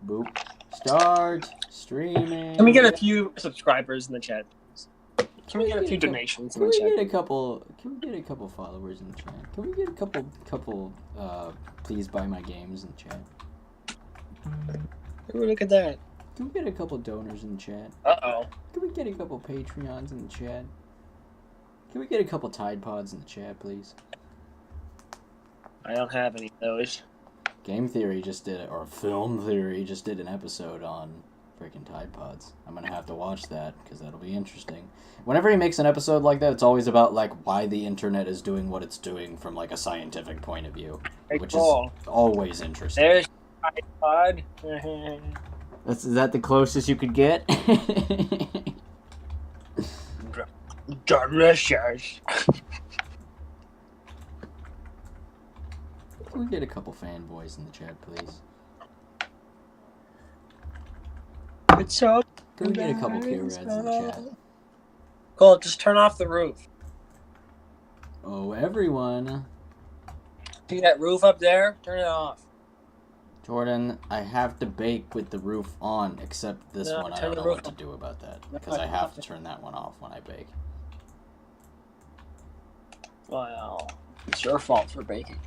Boop. Start streaming. Can we get a few subscribers in the chat? Can we get a few donations in the chat? Can we get a couple followers in the chat? Can we get a couple please buy my games in the chat? Ooh, look at that. Can we get a couple donors in the chat? Uh-oh. Can we get a couple Patreons in the chat? Can we get a couple Tide Pods in the chat, please? I don't have any of those. Game Theory just did it, or Film Theory just did an episode on freaking Tide Pods. I'm gonna have to watch that, because that'll be interesting. Whenever he makes an episode like that, it's always about, like, why the internet is doing what it's doing from, like, a scientific point of view. Which is always interesting. There's Tide Pod. Is that the closest you could get? Delicious. Can we get a couple fanboys in the chat, please? What's up? Can we get a couple Q-Reds in the chat? Cool, just turn off the roof. Oh, everyone. See that roof up there? Turn it off. Jordan, I have to bake with the roof on, except this one I don't know what to do about that. Because I have to turn that one off when I bake. Well, it's your fault for baking.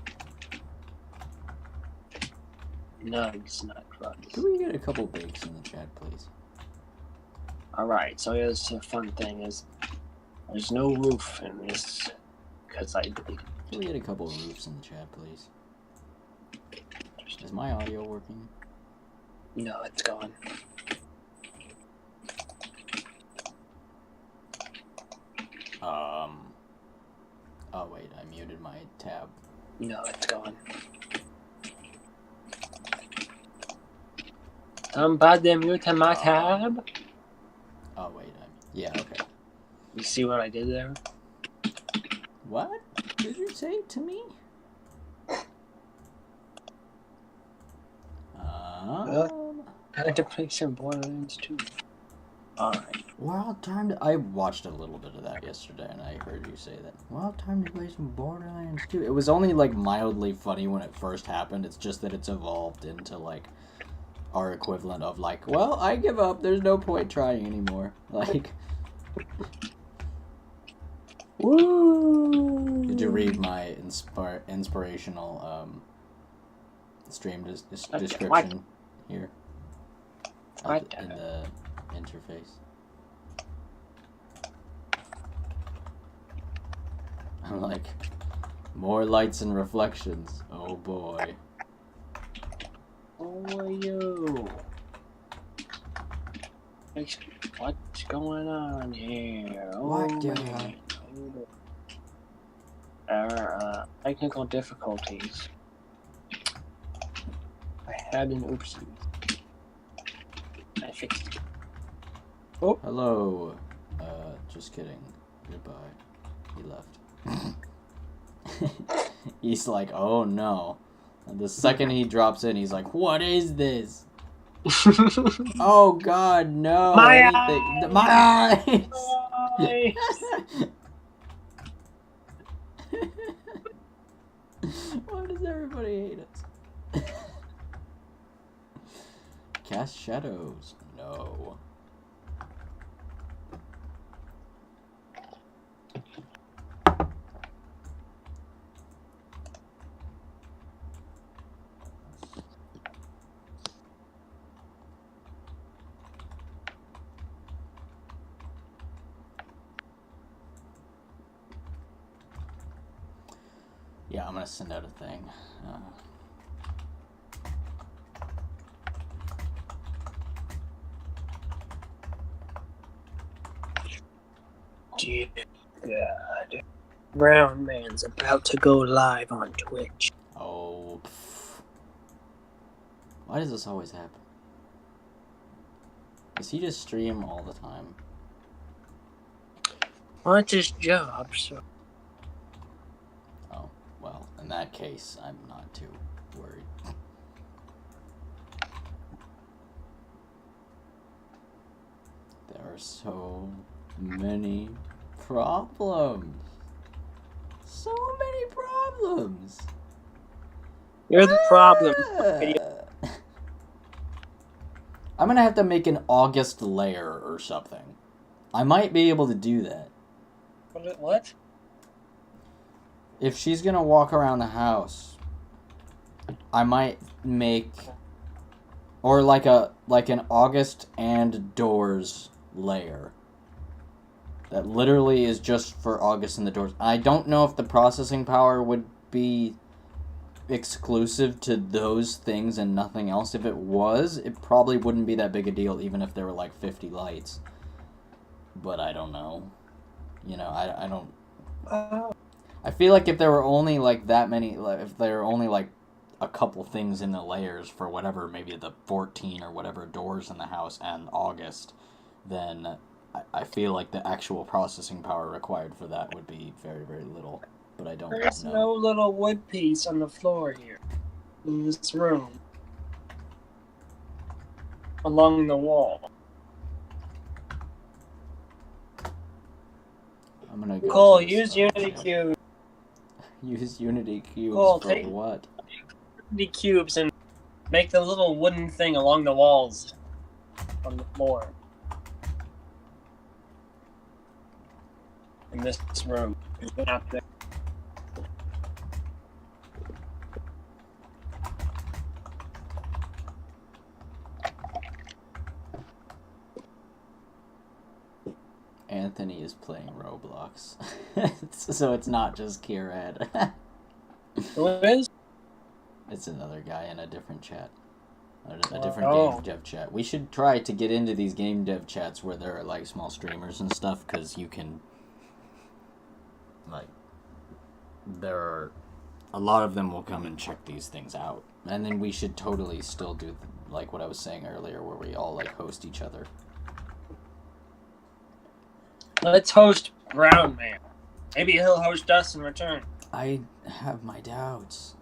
Nugs, not crunch. Can we get a couple bakes in the chat, please? Alright, so here's the fun thing is, there's no roof in this, because I deleted it. Can we get a couple roofs in the chat, please? Is my audio working? No, it's gone. Oh wait, I muted my tab. No, it's gone. Somebody mute my tab. Oh wait, yeah, okay. You see what I did there? What did you say to me? I had to play some Borderlands 2. Alright. Well, I watched a little bit of that yesterday, and I heard you say that. Well, time to play some Borderlands 2. It was only, like, mildly funny when it first happened. It's just that it's evolved into, like, our equivalent of, like, well, I give up. There's no point trying anymore. Like... Woo! Did you read my inspirational, stream description here? In the interface. I'm like, more lights and reflections. Oh boy. Oh, you. What's going on here? What technical difficulties. I had an oopsie. I fixed it. Oh. Hello. Just kidding. Goodbye. He left. He's like, oh no. And the second he drops in, he's like, what is this? Oh god, no. My eyes! My eyes! Why does everybody hate us? Cast shadows. No. Yeah, I'm gonna send out a thing. Dear God. Brown Man's about to go live on Twitch. Oh. Pff. Why does this always happen? Does he just stream all the time? Well, it's his job, so... Oh, well, in that case, I'm not too worried. There are so many problems. So many problems. You're the problem. I'm gonna have to make an August lair or something. I might be able to do that. What? If she's gonna walk around the house, I might make... Or like an August and doors lair. That literally is just for August and the doors. I don't know if the processing power would be exclusive to those things and nothing else. If it was, it probably wouldn't be that big a deal, even if there were like 50 lights. But I don't know. You know, I don't... I feel like if there were only like that many, like, if there were only like a couple things in the layers for whatever, maybe the 14 or whatever doors in the house and August, then I feel like the actual processing power required for that would be very, very little. But I don't know. There's no little wood piece on the floor here. In this room. Along the wall. I'm gonna go Cole, to the use start. Unity Cube. Use Unity cubes Cole, for take what? Unity Cubes and make the little wooden thing along the walls. On the floor. In this room. Not there. Anthony is playing Roblox. So it's not just Kieran. Who is? It's another guy in a different chat. A different game dev chat. We should try to get into these game dev chats where there are like small streamers and stuff, because you can, like, there are a lot of them will come and check these things out. And then we should totally still do like what I was saying earlier, where we all like host each other. Let's host Brown Man. Maybe he'll host us in return. I have my doubts.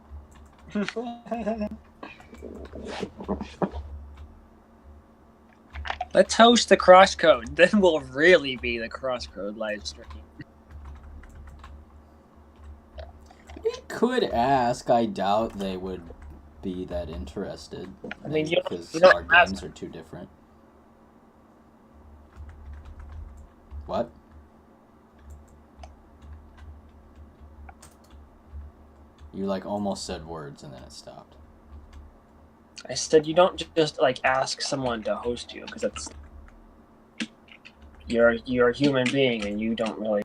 Let's host the Crosscode. Then we'll really be the Crosscode live stream. We could ask. I doubt they would be that interested. I mean, because you don't our games are too different. What? You like almost said words and then it stopped. I said you don't just like ask someone to host you, because that's you're a human being and you don't really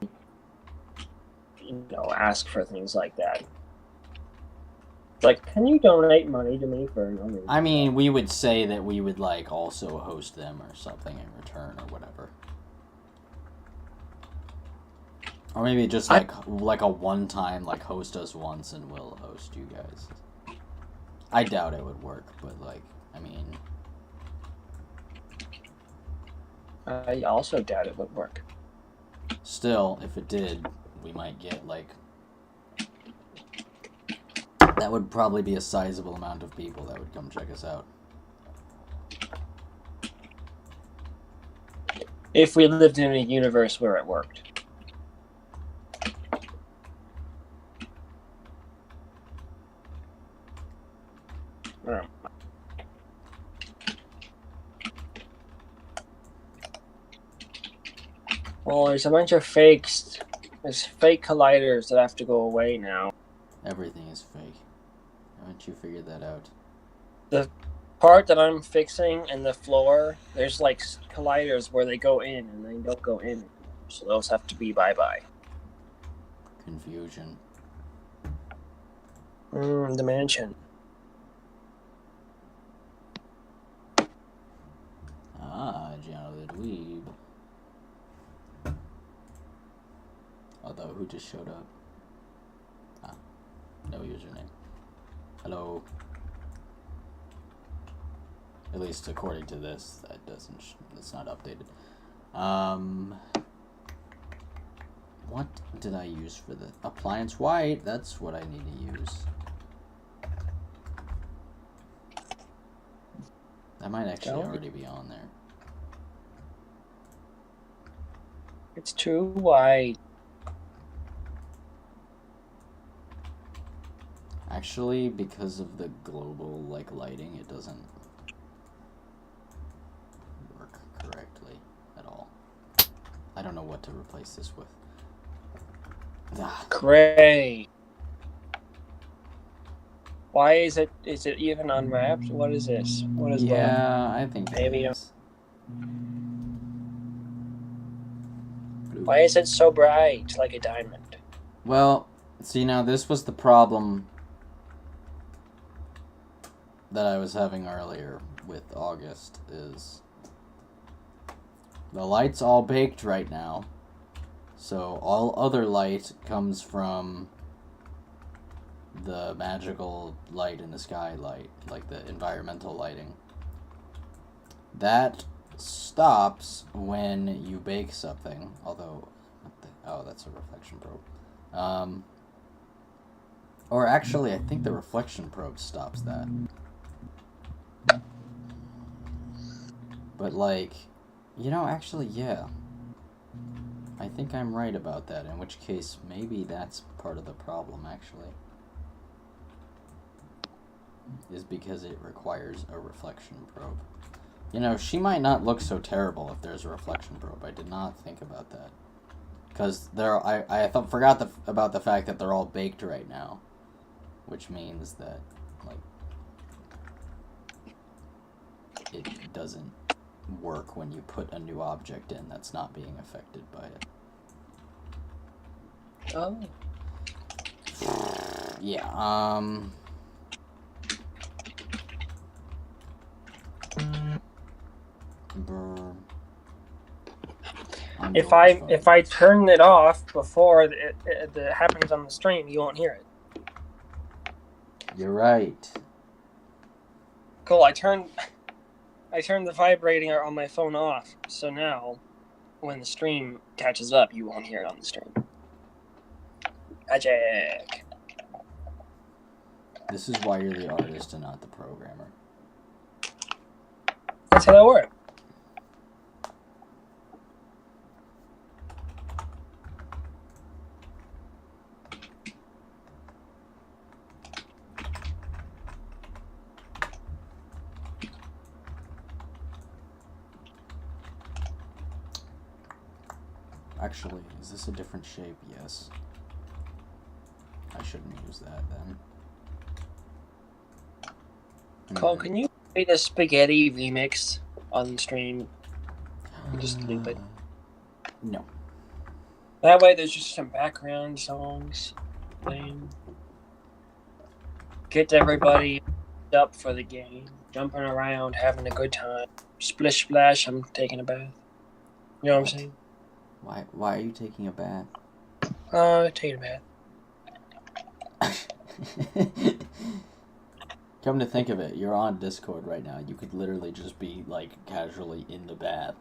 ask for things like that. Like, can you donate money to me for no reason? I mean, we would say that we would like also host them or something in return or whatever. Or maybe just like a one-time, like, host us once and we'll host you guys. I doubt it would work, but, like, I mean... I also doubt it would work. Still, if it did, we might get, like... That would probably be a sizable amount of people that would come check us out. If we lived in a universe where it worked. Well, there's a bunch of fakes. There's fake colliders that have to go away now. Everything is fake. Haven't you figured that out? The part that I'm fixing in the floor, there's like colliders where they go in and they don't go in. So those have to be bye-bye. Confusion. The mansion. Ah, Gianno the Dweeb. Although, who just showed up? Ah, no username. Hello. At least according to this, that doesn't. That's not updated. What did I use for the appliance white? That's what I need to use. That might actually already be on there. It's too white. Actually, because of the global like lighting, it doesn't. don't know what to replace this with. Great. Why is it even unwrapped? What is this? What is left? Yeah, I think Maybe. it is. Why is it so bright, like a diamond? Well, see, now this was the problem that I was having earlier with August, is the light's all baked right now, so all other light comes from the magical light in the sky light, like the environmental lighting. That stops when you bake something, although, oh, that's a reflection probe. Or actually, I think the reflection probe stops that. But, like, actually, yeah. I think I'm right about that, in which case, maybe that's part of the problem, actually. Is because it requires a reflection probe. She might not look so terrible if there's a reflection probe. I did not think about that. Because forgot about the fact that they're all baked right now. Which means that, like, it doesn't work when you put a new object in that's not being affected by it. Oh. Yeah, If I turn it off before it happens on the stream, you won't hear it. You're right. Cool. I turned the vibrating on my phone off, so now when the stream catches up, you won't hear it on the stream. Magic. This is why you're the artist and not the programmer. That's how that works. Actually, is this a different shape? Yes. I shouldn't use that then. Cole, can you play the spaghetti remix on stream? Just leave it. No. That way there's just some background songs playing. Get everybody up for the game. Jumping around, having a good time. Splish splash, I'm taking a bath. You know what I'm saying? Why are you taking a bath? Taking a bath. Come to think of it, you're on Discord right now. You could literally just be, like, casually in the bath.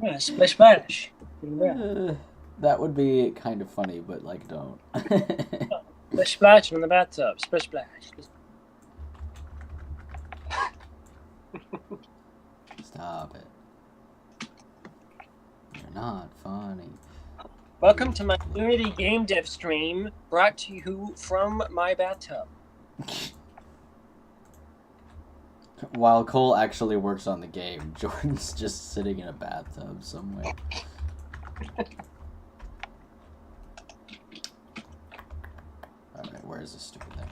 Yeah, splish splash. That would be kind of funny, but, like, don't. Splish splash in the bathtub. Splish splash. Stop it. You're not funny. Welcome to my Unity Gamedev stream, brought to you from my bathtub. While Cole actually works on the game, Jordan's just sitting in a bathtub somewhere. Alright, where is this stupid thing?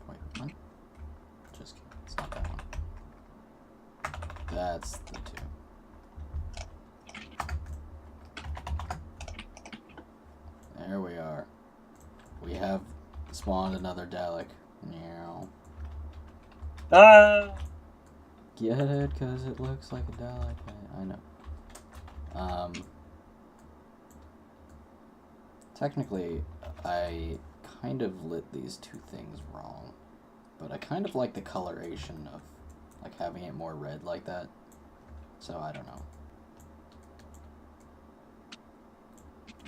Wait, what? Just kidding, it's not that one. That's the two. There we are. We have spawned another Dalek. Meow. Get it? Because it looks like a Dalek. I know. Technically, I kind of lit these two things wrong. But I kind of like the coloration of, like, having it more red like that. So, I don't know.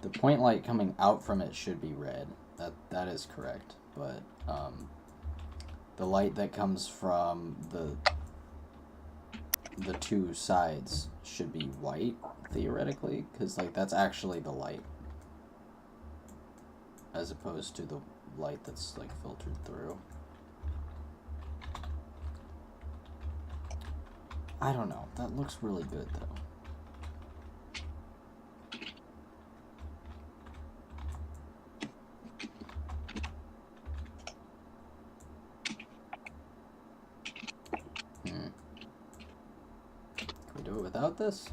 The point light coming out from it should be red. That is correct. But, the light that comes from the two sides should be white, theoretically, because, like, that's actually the light, as opposed to the light that's, like, filtered through. I don't know. That looks really good, though. Can we do it without this?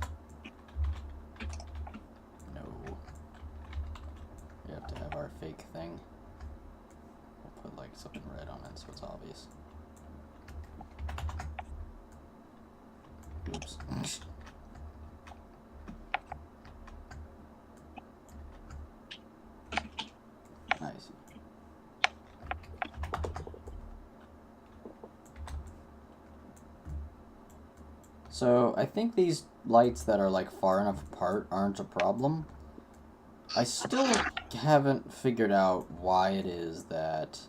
No. We have to have our fake thing. We'll put, like, something red on it so it's obvious. Oops. Nice. So, I think these lights that are, like, far enough apart aren't a problem. I still haven't figured out why it is that...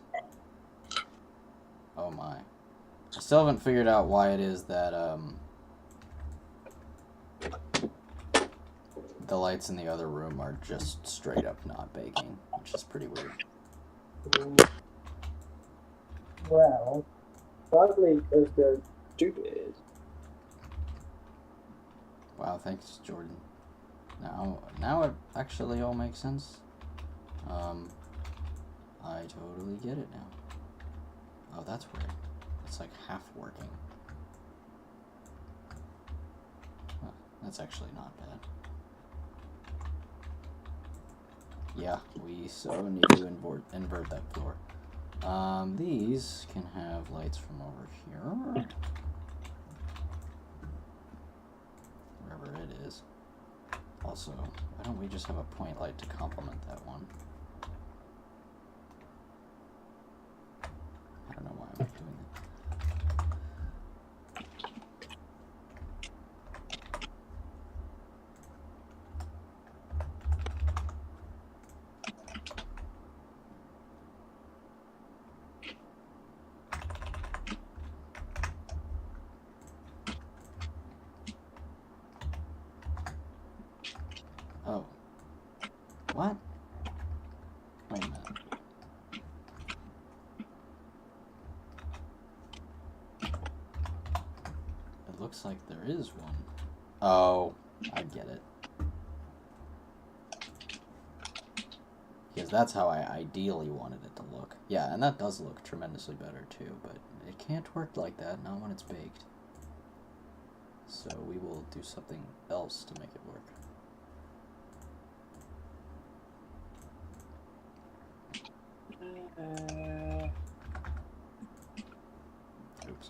Oh my. I still haven't figured out why it is that, the lights in the other room are just straight up not baking, which is pretty weird. Well, probably because they're stupid. Wow, thanks, Jordan. Now it actually all makes sense. I totally get it now. Oh, that's weird. It's like half working. Huh, that's actually not bad. Yeah, we so need to invert that floor. These can have lights from over here. Wherever it is. Also, why don't we just have a point light to complement that one? I don't know why I'm doing that. Oh. What? Wait a minute. It looks like there is one. Oh, I get it. Because that's how I ideally wanted it to look. Yeah, and that does look tremendously better too, but it can't work like that, not when it's baked. So we will do something else to make it work. Oops.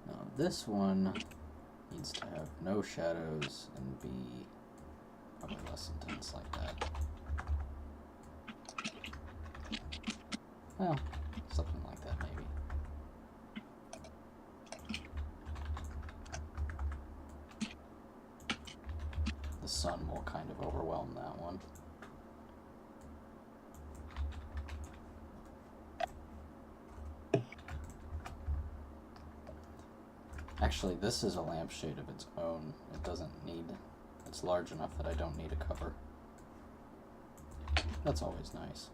Now this one needs to have no shadows and be probably less intense like that. Well, something like that maybe. The sun will kind of overwhelm that one. Actually, this is a lampshade of its own. It doesn't need... It's large enough that I don't need a cover. That's always nice.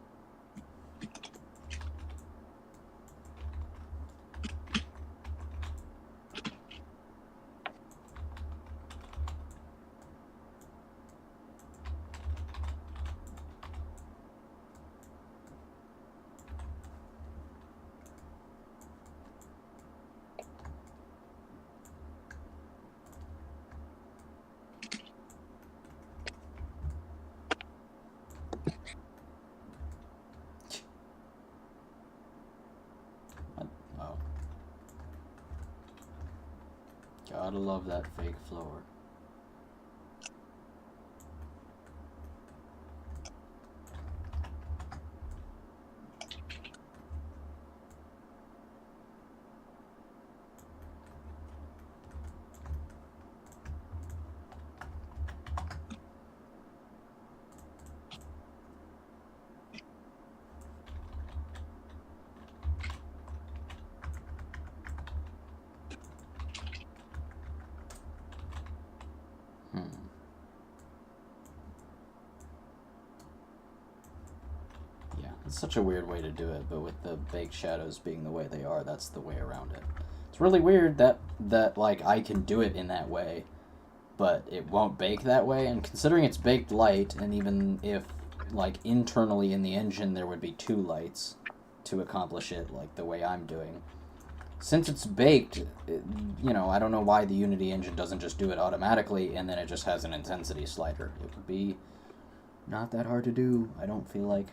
Oh. Gotta love that fake floor. It's such a weird way to do it, but with the baked shadows being the way they are, that's the way around it. It's really weird that like I can do it in that way, but it won't bake that way. And considering it's baked light, and even if like internally in the engine there would be 2 lights to accomplish it like the way I'm doing. Since it's baked, you know, I don't know why the Unity engine doesn't just do it automatically and then it just has an intensity slider. It would be not that hard to do, I don't feel like.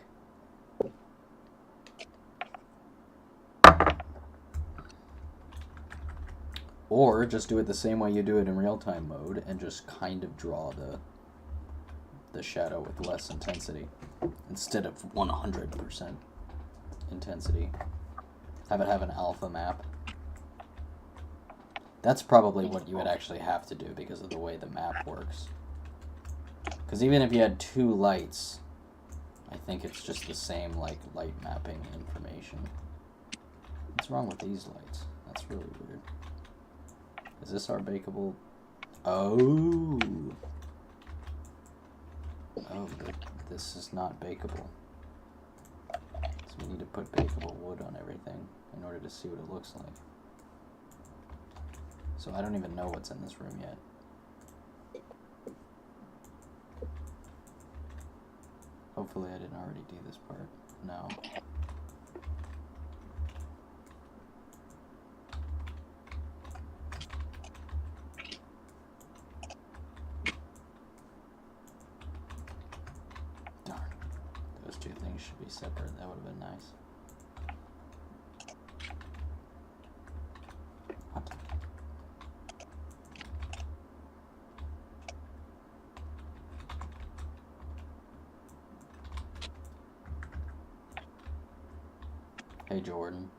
Or just do it the same way you do it in real-time mode and just kind of draw the shadow with less intensity instead of 100% intensity. Have it have an alpha map. That's probably what you would actually have to do because of the way the map works. Because even if you had 2 lights, I think it's just the same like light mapping information. What's wrong with these lights? That's really weird. Is this our bakeable? Oh. Oh, this is not bakeable. So we need to put bakeable wood on everything in order to see what it looks like. So I don't even know what's in this room yet. Hopefully I didn't already do this part. No. Darn. Those 2 things should be separate. That would have been nice. What? Hey Jordan.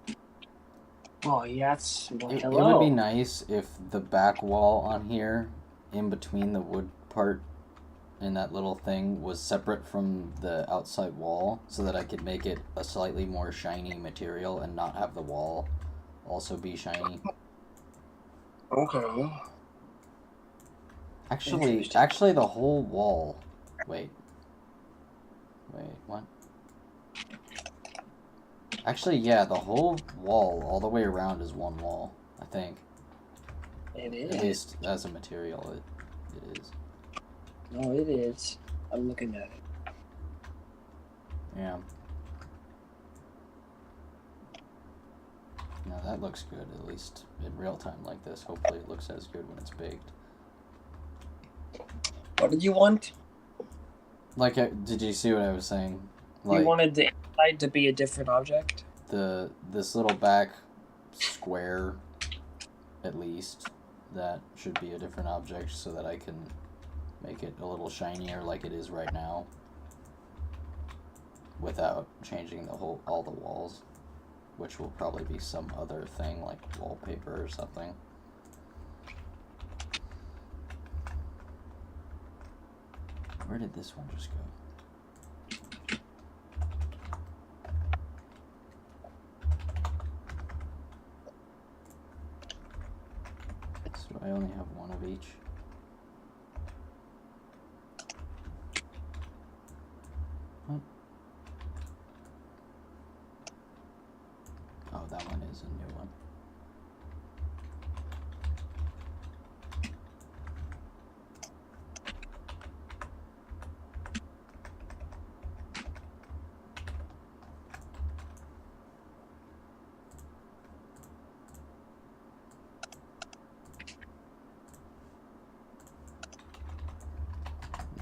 Oh, yes. Well, It hello. would be nice if the back wall on here, in between the wood part and that little thing, was separate from the outside wall, so that I could make it a slightly more shiny material and not have the wall also be shiny. Okay. Actually the whole wall. Wait, what? Actually, yeah, the whole wall, all the way around, is one wall, I think. It is. At least as a material, it is. No, it is. I'm looking at it. Yeah. No, that looks good, at least in real time like this. Hopefully it looks as good when it's baked. What did you want? Like, did you see what I was saying? Like, You wanted the inside to be a different object? This little back square, at least, that should be a different object so that I can make it a little shinier like it is right now without changing all the walls, which will probably be some other thing like wallpaper or something. Where did this one just go? So I only have one of each. What? Oh, that one is a new one.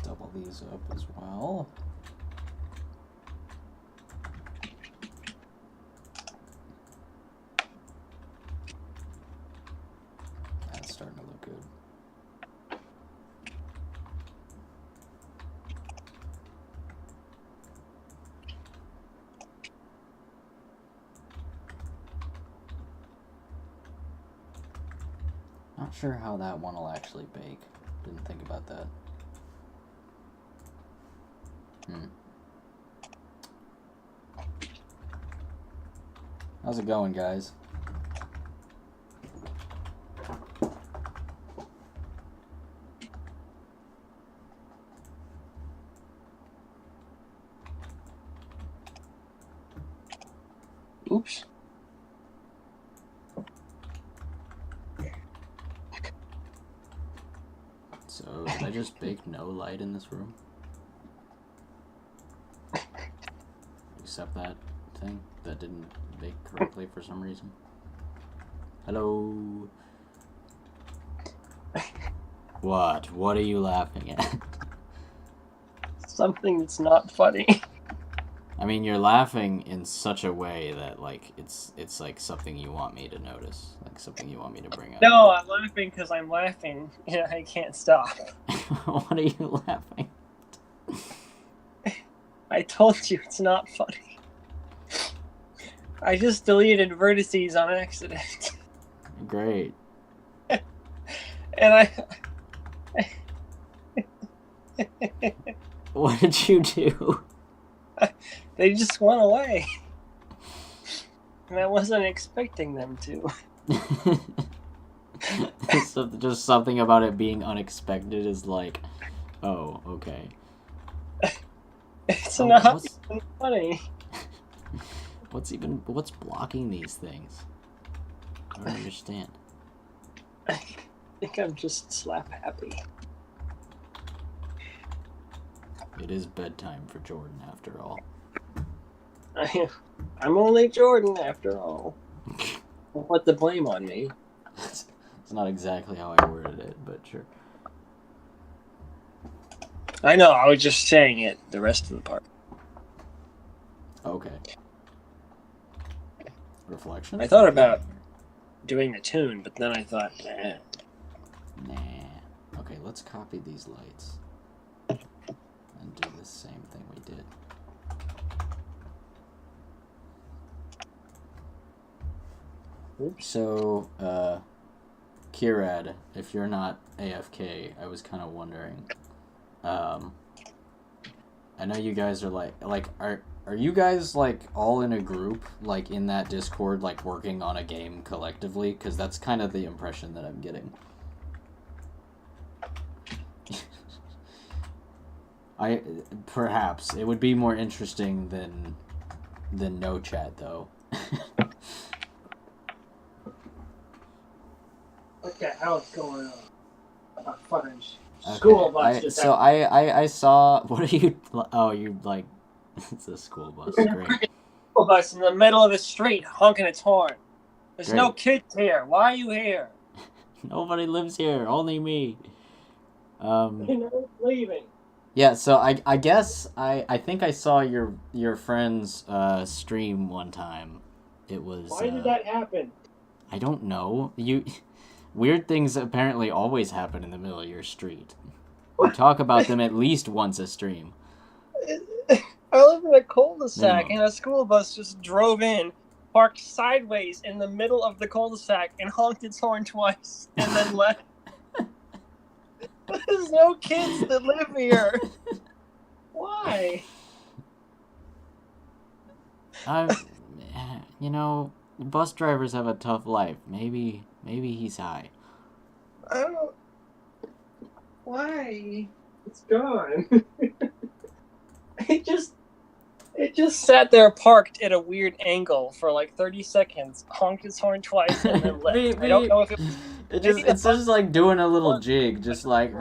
Double these up as well. That's starting to look good. Not sure how that one will actually bake. Didn't think about that. How's it going, guys? Oops. So, did I just bake no light in this room? Except that thing that didn't bake correctly for some reason. Hello? What? What are you laughing at? Something that's not funny. I mean, you're laughing in such a way that, like, it's like something you want me to notice. Like, something you want me to bring up. No, I'm laughing because I'm laughing. Yeah, I can't stop. What are you laughing at? I told you it's not funny. I just deleted vertices on accident. Great. And What did you do? they just went away. And I wasn't expecting them to. So just something about it being unexpected is like, oh, okay. It's not even funny. What's blocking these things? I don't understand. I think I'm just slap happy. It is bedtime for Jordan, after all. I'm only Jordan, after all. Don't put the blame on me. It's not exactly how I worded it, but sure. I know, I was just saying it the rest of the part. Okay. Reflection? I thought about doing the tune, but then I thought, Nah. Okay, let's copy these lights. And do the same thing we did. Oops. So, Kirad, if you're not AFK, I was kind of wondering. I know you guys are like, are you guys like all in a group, like in that Discord, like working on a game collectively? Because that's kind of the impression that I'm getting. Perhaps it would be more interesting than no chat though. what the hell's going on? Fudge. School bus just so I saw. What are you? Oh, you like? It's a school bus. Great. School bus in the middle of the street honking its horn. There's Great. no kids here. Why are you here? Nobody lives here. Only me. Leaving. Yeah. So I guess I think I saw your friend's stream one time. It was. Why did that happen? I don't know. Weird things apparently always happen in the middle of your street. We talk about them at least once a stream. I live in a cul-de-sac, and a school bus just drove in, parked sideways in the middle of the cul-de-sac, and honked its horn twice, and then left. There's no kids that live here. Why? Bus drivers have a tough life. Maybe he's high. I don't. Why? It's gone. It just sat there parked at a weird angle for like 30 seconds, honked its horn twice, and then left. I don't know if it was... It's just like doing a little jig, just like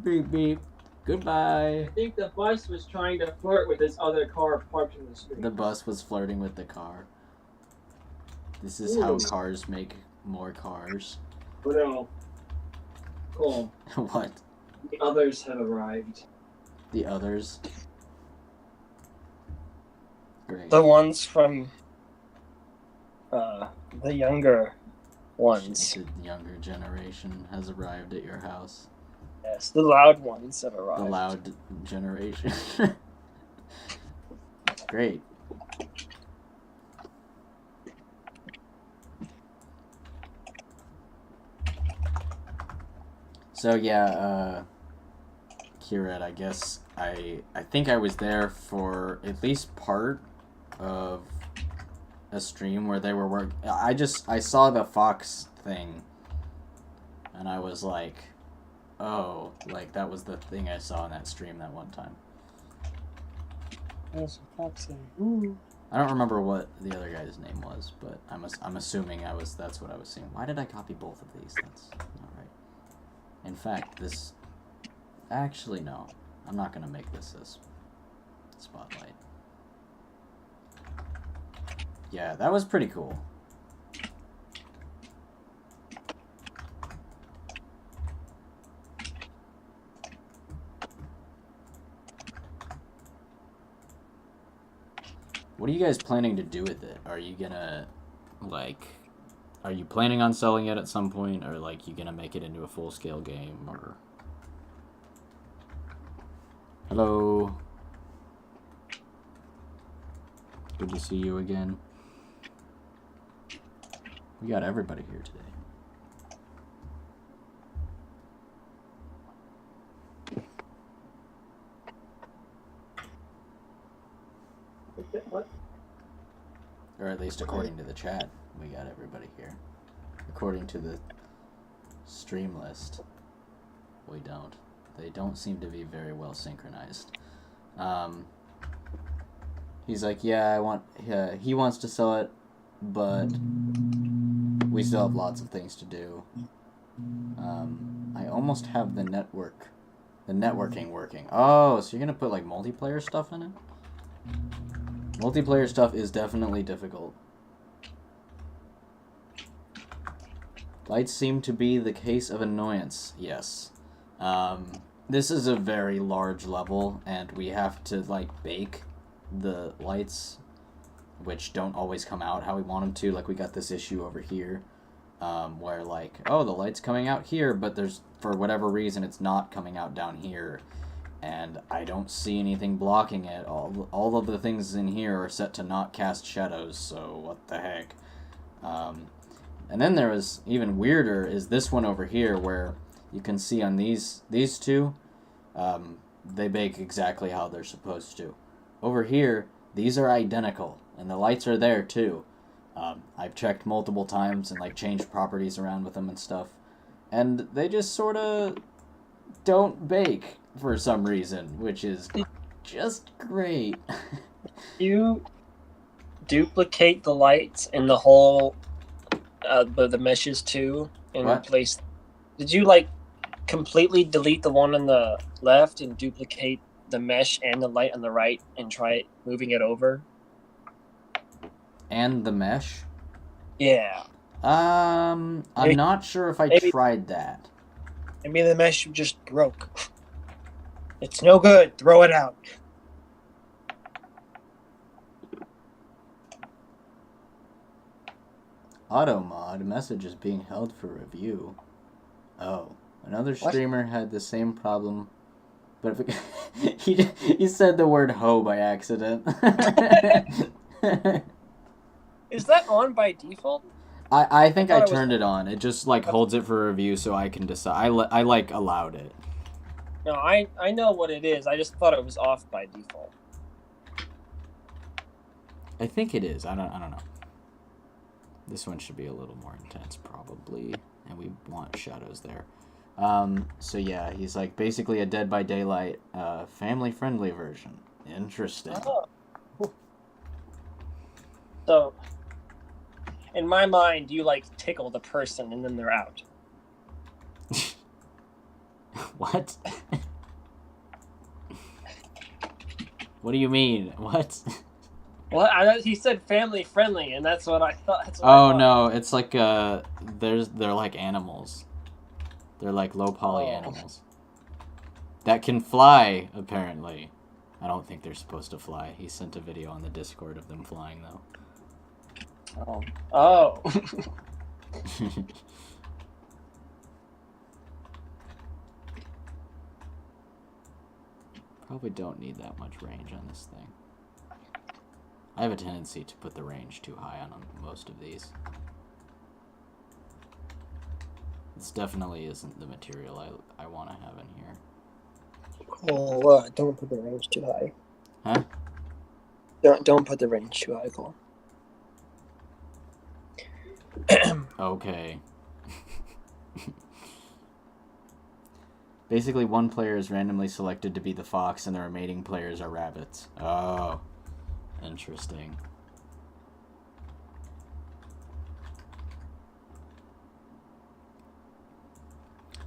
beep beep. Goodbye. I think the bus was trying to flirt with this other car parked in the street. The bus was flirting with the car. This is how cars make more cars. No. Cool. What? The others have arrived. The others? Great. The ones from the younger ones. The younger generation has arrived at your house. Yes, the loud ones have arrived. The loud generation. Great. So yeah, Kirat, I guess I think I was there for at least part of a stream where they were working. I saw the Fox thing, and I was like, oh, like that was the thing I saw in that stream that one time. There's a Fox thing. Ooh. I don't remember what the other guy's name was, but I'm assuming that's what I was seeing. Why did I copy both of these? That's not right. In fact, this... Actually, no. I'm not going to make this spotlight. Yeah, that was pretty cool. What are you guys planning to do with it? Are you gonna, like, are you planning on selling it at some point, or, like, you gonna make it into a full-scale game, or... Hello? Good to see you again. We got everybody here today. What? Or at least according to the chat, we got everybody here. According to the stream list, we don't. They don't seem to be very well synchronized. He's like, yeah, he wants to sell it, but we still have lots of things to do. I almost have the networking working. Oh, so you're gonna put, like, multiplayer stuff in it? Multiplayer stuff is definitely difficult. Lights seem to be the case of annoyance. Yes. This is a very large level, and we have to, like, bake the lights, which don't always come out how we want them to. Like, we got this issue over here, where, like, oh, the light's coming out here, but there's, for whatever reason, it's not coming out down here. And I don't see anything blocking it. All of the things in here are set to not cast shadows, so what the heck. And then there was, even weirder, is this one over here, where you can see on these two, they bake exactly how they're supposed to. Over here, these are identical, and the lights are there too. I've checked multiple times and, like, changed properties around with them and stuff, and they just sort of don't bake for some reason, which is just great. You duplicate the lights in the whole, the meshes too, and replace. Did you, like, completely delete the one on the left and duplicate the mesh and the light on the right and try moving it over? And the mesh? Yeah. I'm not sure if I tried that. Maybe the mesh just broke. It's no good. Throw it out. Automod message is being held for review. Oh, another streamer had the same problem, but if he said the word "ho" by accident. Is that on by default? I think I turned it on. It just, like, holds it for review so I can decide. I like, allowed it. No, I know what it is. I just thought it was off by default. I think it is. I don't know. This one should be a little more intense, probably, and we want shadows there. So yeah, he's like basically a Dead by Daylight, family-friendly version. Interesting. Oh. So, in my mind, you, like, tickle the person and then they're out. What? What do you mean? What? Well, he said family friendly, and that's what I thought. No, it's like they're like animals. They're like low poly animals that can fly. Apparently, I don't think they're supposed to fly. He sent a video on the Discord of them flying though. Oh. Probably don't need that much range on this thing. I have a tendency to put the range too high on most of these. This definitely isn't the material I want to have in here. Cool. Don't put the range too high. Huh? Don't put the range too high, Cole. Okay. Basically, one player is randomly selected to be the fox, and the remaining players are rabbits. Oh, interesting.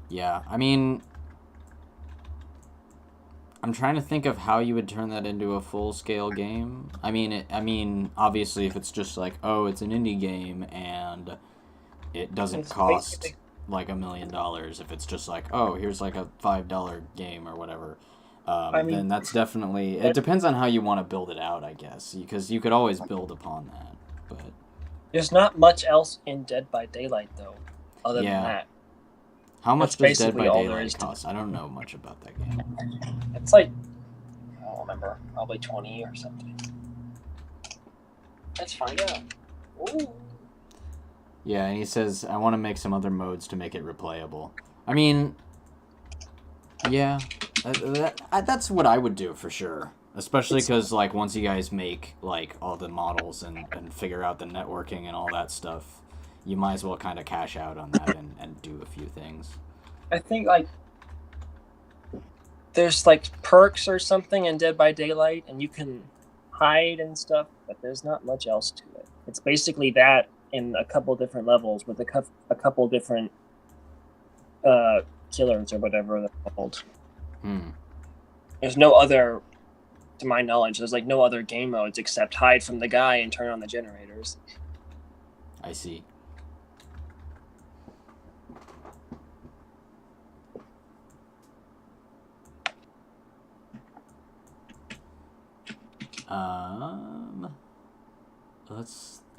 Yeah, I mean, I'm trying to think of how you would turn that into a full-scale game. I mean, obviously, if it's just like, oh, it's an indie game and it doesn't It's cost basically, like $1 million. If it's just like, oh, here's like a $5 game or whatever, I then mean, that's definitely. It depends on how you want to build it out, I guess, because you could always build upon that. But there's not much else in Dead by Daylight though, other than yeah, that. how That's much does Dead basically by all there Daylight is to cost? I don't know much about that game. It's like, I don't remember, probably 20 or something. Let's find out. Ooh. Yeah, and he says, I want to make some other modes to make it replayable. I mean, yeah, that's what I would do for sure. Especially because, like, once you guys make, like, all the models and figure out the networking and all that stuff, you might as well kind of cash out on that and do a few things. I think, like, there's, like, perks or something in Dead by Daylight, and you can hide and stuff, but there's not much else to it. It's basically that in a couple different levels with a couple different killers or whatever they're called. There's no other, to my knowledge, there's like no other game modes except hide from the guy and turn on the generators. I see.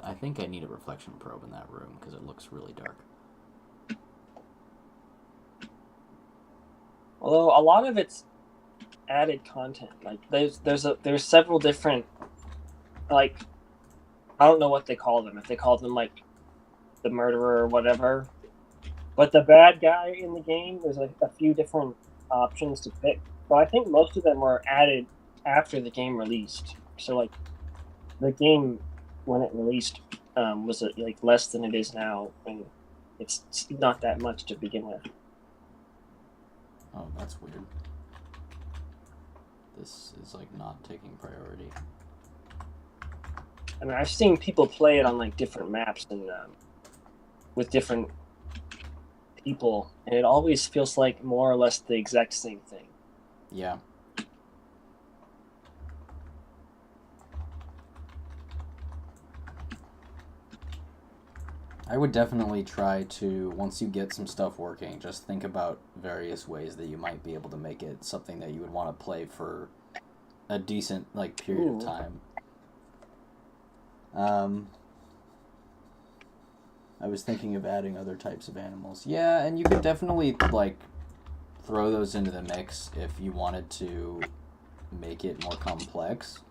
I think I need a reflection probe in that room because it looks really dark. Although a lot of it's added content. Like there's several different, like, I don't know what they call them. If they call them like the murderer or whatever, but the bad guy in the game, there's a few different options to pick. But I think most of them were added after the game released. So like the game when it released was like less than it is now, and it's not that much to begin with. Oh, that's weird. This is like not taking priority. I mean, I've seen people play it on like different maps and with different people, and it always feels like more or less the exact same thing. Yeah. I would definitely try to, once you get some stuff working, just think about various ways that you might be able to make it something that you would want to play for a decent, like, period of time. I was thinking of adding other types of animals. Yeah, and you could definitely, like, throw those into the mix if you wanted to make it more complex.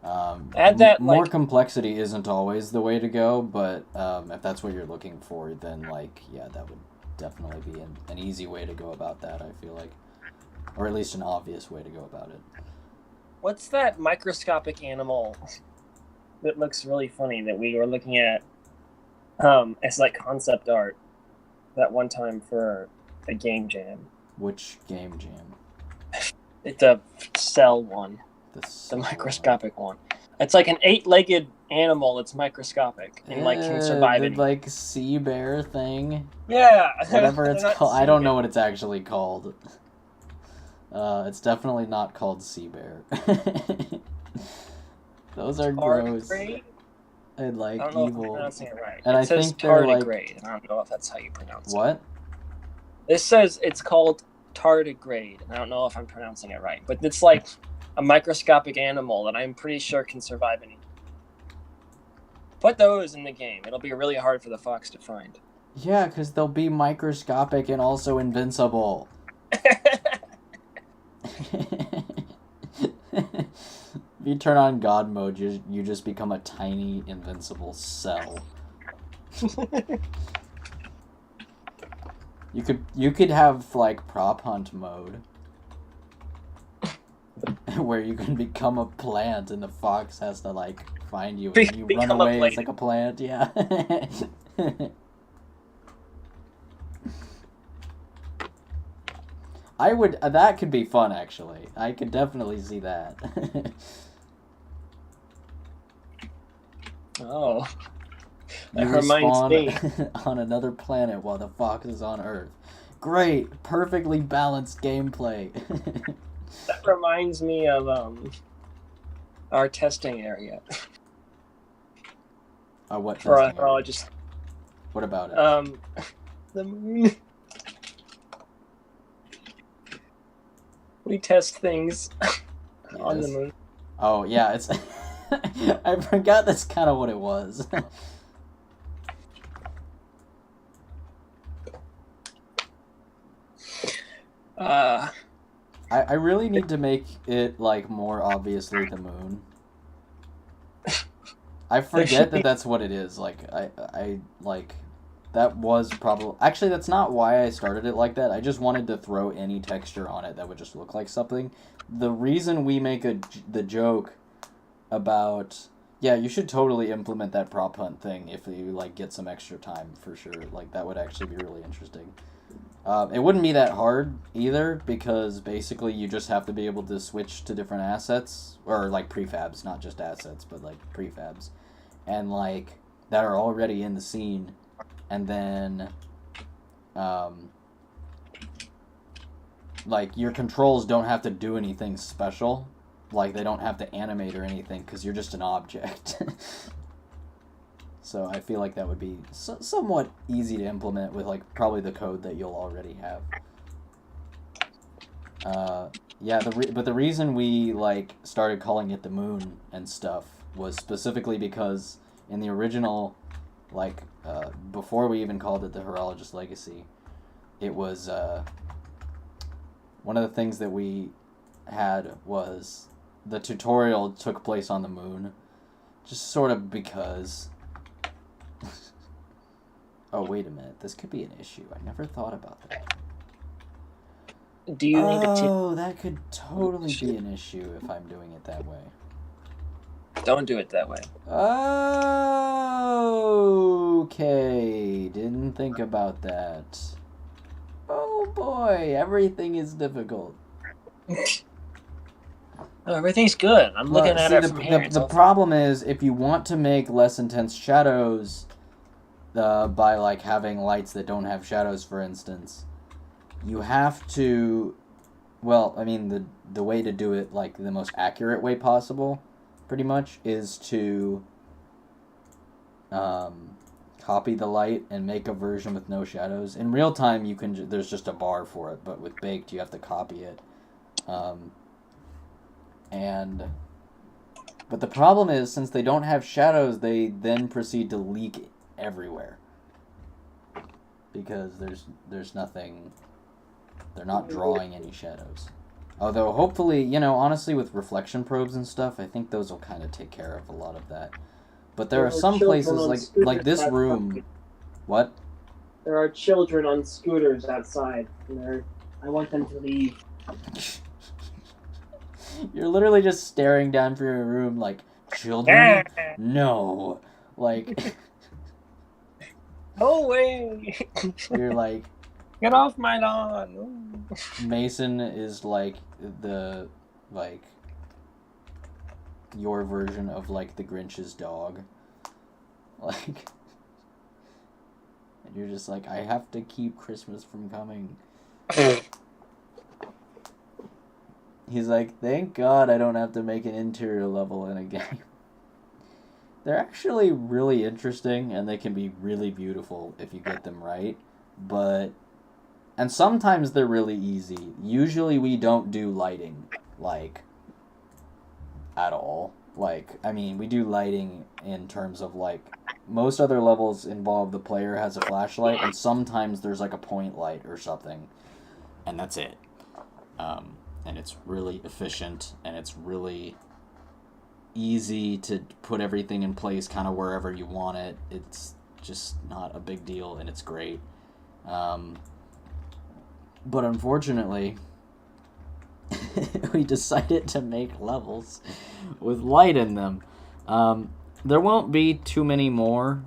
Add that, more like, complexity isn't always the way to go, but if that's what you're looking for, then, like, yeah, that would definitely be an easy way to go about that, I feel like. Or at least an obvious way to go about it. What's that microscopic animal that looks really funny that we were looking at as, like, concept art that one time for a game jam? Which game jam? It's a cell one. The microscopic one. It's like an 8-legged animal that's microscopic and like can survive the, like, sea bear thing. Yeah. Whatever it's called. I don't know what it's actually called. It's definitely not called sea bear. Those are gross. And like I don't know evil. if I'm pronouncing it right. And it I says think they're like. tardigrade. I don't know if that's how you pronounce What? it. This says it's called tardigrade, and I don't know if I'm pronouncing it right, but it's like a microscopic animal that I'm pretty sure can survive anything. Put those in the game. It'll be really hard for the fox to find. Yeah, because they'll be microscopic and also invincible. If you turn on God mode, you just become a tiny invincible cell. You could have like prop hunt mode. Where you can become a plant and the fox has to like find you and you run away as like a plant, yeah. That could be fun actually. I could definitely see that. Oh. You That reminds me. respawn on another planet while the fox is on Earth. Great, perfectly balanced gameplay. That reminds me of our testing area. What For testing area? horologist. What about it? The moon. We test things on the Yes. moon. Oh yeah, it's. I forgot that's kind of what it was. I really need to make it like more obviously the moon. I forget that that's what it is. Like I like that was probably actually that's not why I started it like that. I just wanted to throw any texture on it that would just look like something. The reason we make the joke about yeah, you should totally implement that prop hunt thing if you like get some extra time for sure. Like that would actually be really interesting. It wouldn't be that hard either because basically you just have to be able to switch to different assets or like prefabs, not just assets, but like prefabs, and like that are already in the scene, and then, like your controls don't have to do anything special, like they don't have to animate or anything because you're just an object. So I feel like that would be somewhat easy to implement with like probably the code that you'll already have. Yeah, but the reason we like started calling it the moon and stuff was specifically because in the original, like before we even called it the Horologist Legacy, it was one of the things that we had was the tutorial took place on the moon, just sort of because. Oh, wait a minute. This could be an issue. I never thought about that. Do you need to... Oh, that could totally be an issue if I'm doing it that way. Don't do it that way. Okay. Didn't think about that. Oh, boy. Everything is difficult. Oh, everything's good. I'm looking at it from here. The problem is, if you want to make less intense shadows... by like having lights that don't have shadows, for instance, you have to, well, I mean the way to do it like the most accurate way possible, pretty much, is to copy the light and make a version with no shadows. In real time, you can there's just a bar for it, but with baked you have to copy it, but the problem is since they don't have shadows, they then proceed to leak it everywhere because there's nothing, they're not drawing any shadows, although hopefully, you know, honestly with reflection probes and stuff I think those will kind of take care of a lot of that, but there are some places like this room. What? There are children on scooters outside and I want them to leave. You're literally just staring down through your room like, children? No. Like Go away! You're like... Get off my lawn! Mason is like the, like, your version of, like, the Grinch's dog. Like... And you're just like, I have to keep Christmas from coming. He's like, thank God I don't have to make an interior level in a game. They're actually really interesting, and they can be really beautiful if you get them right, and sometimes they're really easy. Usually we don't do lighting, like, at all. Like, I mean, we do lighting in terms of, like, most other levels involve the player has a flashlight, and sometimes there's, like, a point light or something, and that's it. And it's really efficient, and it's really... easy to put everything in place kind of wherever you want it. It's just not a big deal, and it's great. But unfortunately, we decided to make levels with light in them. There won't be too many more.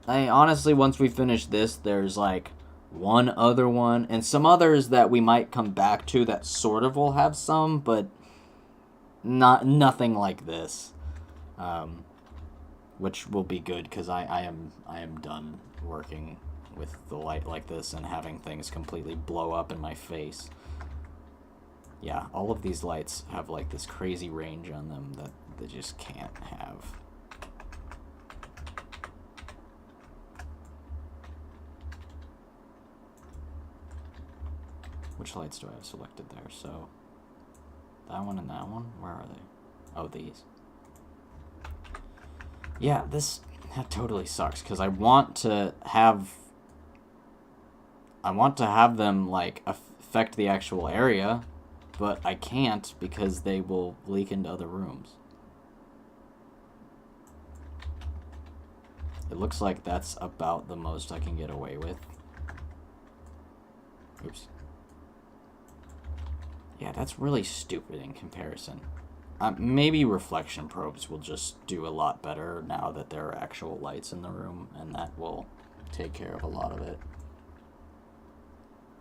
Honestly, once we finish this, there's like one other one, and some others that we might come back to that sort of will have some, but nothing like this. which will be good because I am done working with the light like this and having things completely blow up in my face. Yeah, all of these lights have like this crazy range on them that they just can't have. Which lights do I have selected there? So, that one and that one? Where are they? Oh, these. Yeah, that totally sucks, because I want to have them, like, affect the actual area, but I can't because they will leak into other rooms. It looks like that's about the most I can get away with. Oops. Yeah, that's really stupid in comparison. Maybe reflection probes will just do a lot better now that there are actual lights in the room, and that will take care of a lot of it.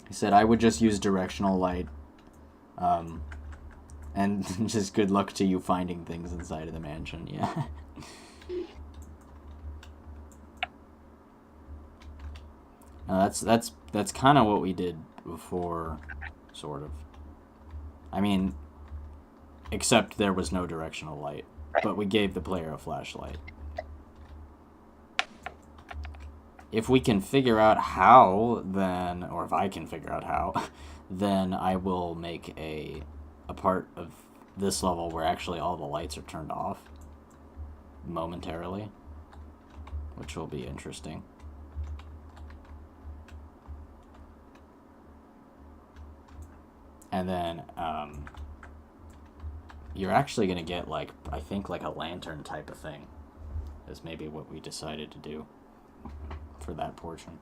He said I would just use directional light, and just good luck to you finding things inside of the mansion, yeah. Now that's kind of what we did before, sort of. I mean, except there was no directional light, but we gave the player a flashlight. If we can figure out how, then, or if I can figure out how, then I will make a part of this level where actually all the lights are turned off momentarily, which will be interesting. And then, you're actually going to get, like, I think, like a lantern type of thing, is maybe what we decided to do for that portion.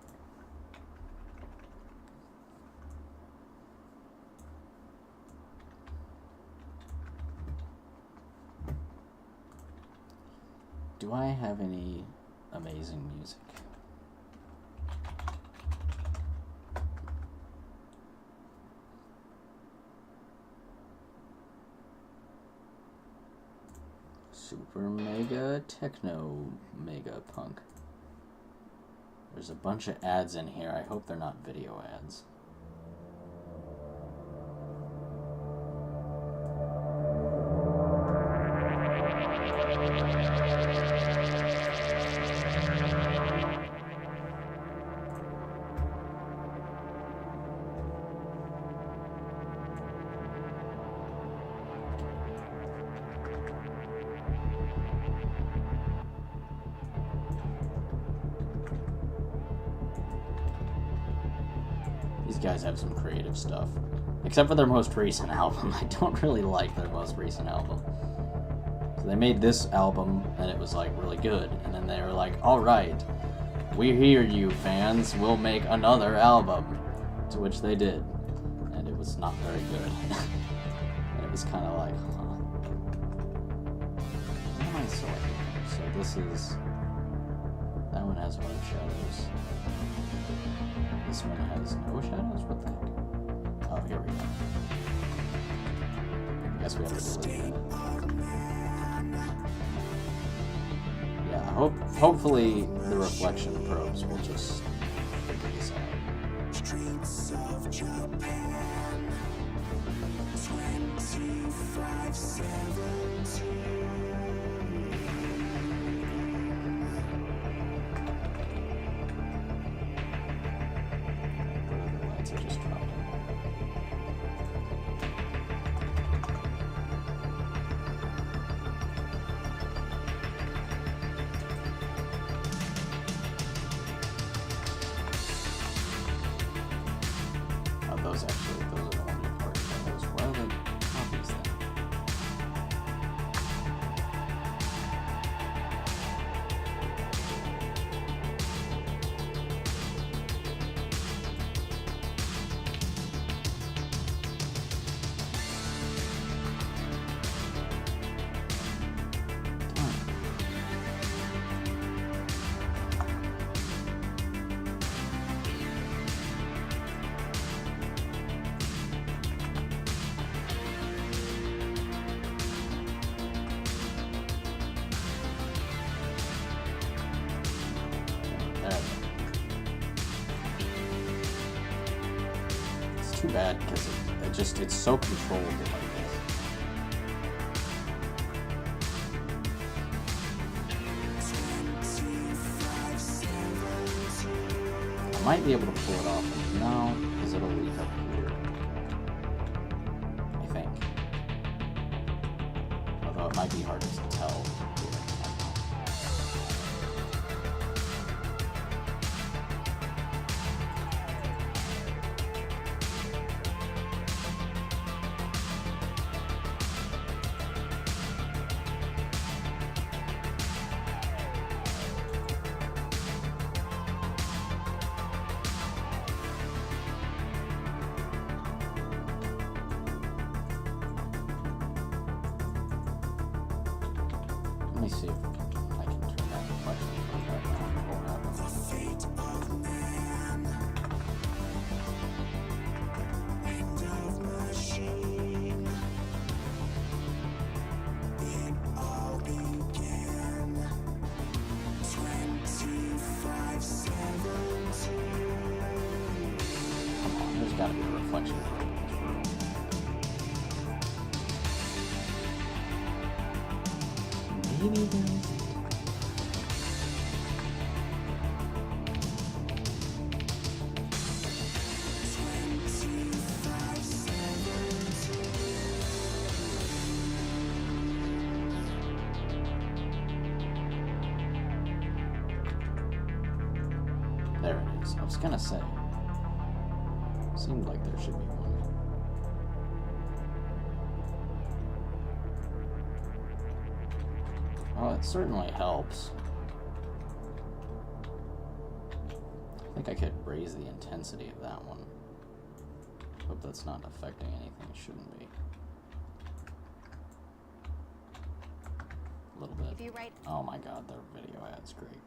Do I have any amazing music? Super mega techno mega punk. There's a bunch of ads in here. I hope they're not video ads. These guys have some creative stuff. Except for their most recent album. I don't really like their most recent album. So they made this album, and it was, like, really good. And then they were like, alright, we hear you, fans. We'll make another album. To which they did. And it was not very good. And it was kind of like, huh. What am I selecting? So this is... That one has one of shadows. This one has no shadows? What the heck? Oh, here we go. I guess we have to delete that. Yeah, hopefully the reflection probes will just figure this out. Streets of Japan, 2517. Those are the wonder parts of those. Where are the copies then? too bad because it's so controllable like this. I might be able to pull it off. No, because it'll leak up here. I think. Although it might be hard to tell. Let me see if I can turn that reflection right now. Come on, there's gotta be a reflection. Maybe there isn't. There it is. I was gonna say. Seemed like there should be one. Well, it certainly helps. I think I could raise the intensity of that one. Hope that's not affecting anything it shouldn't be. A little bit. Oh my god, their video ad's great.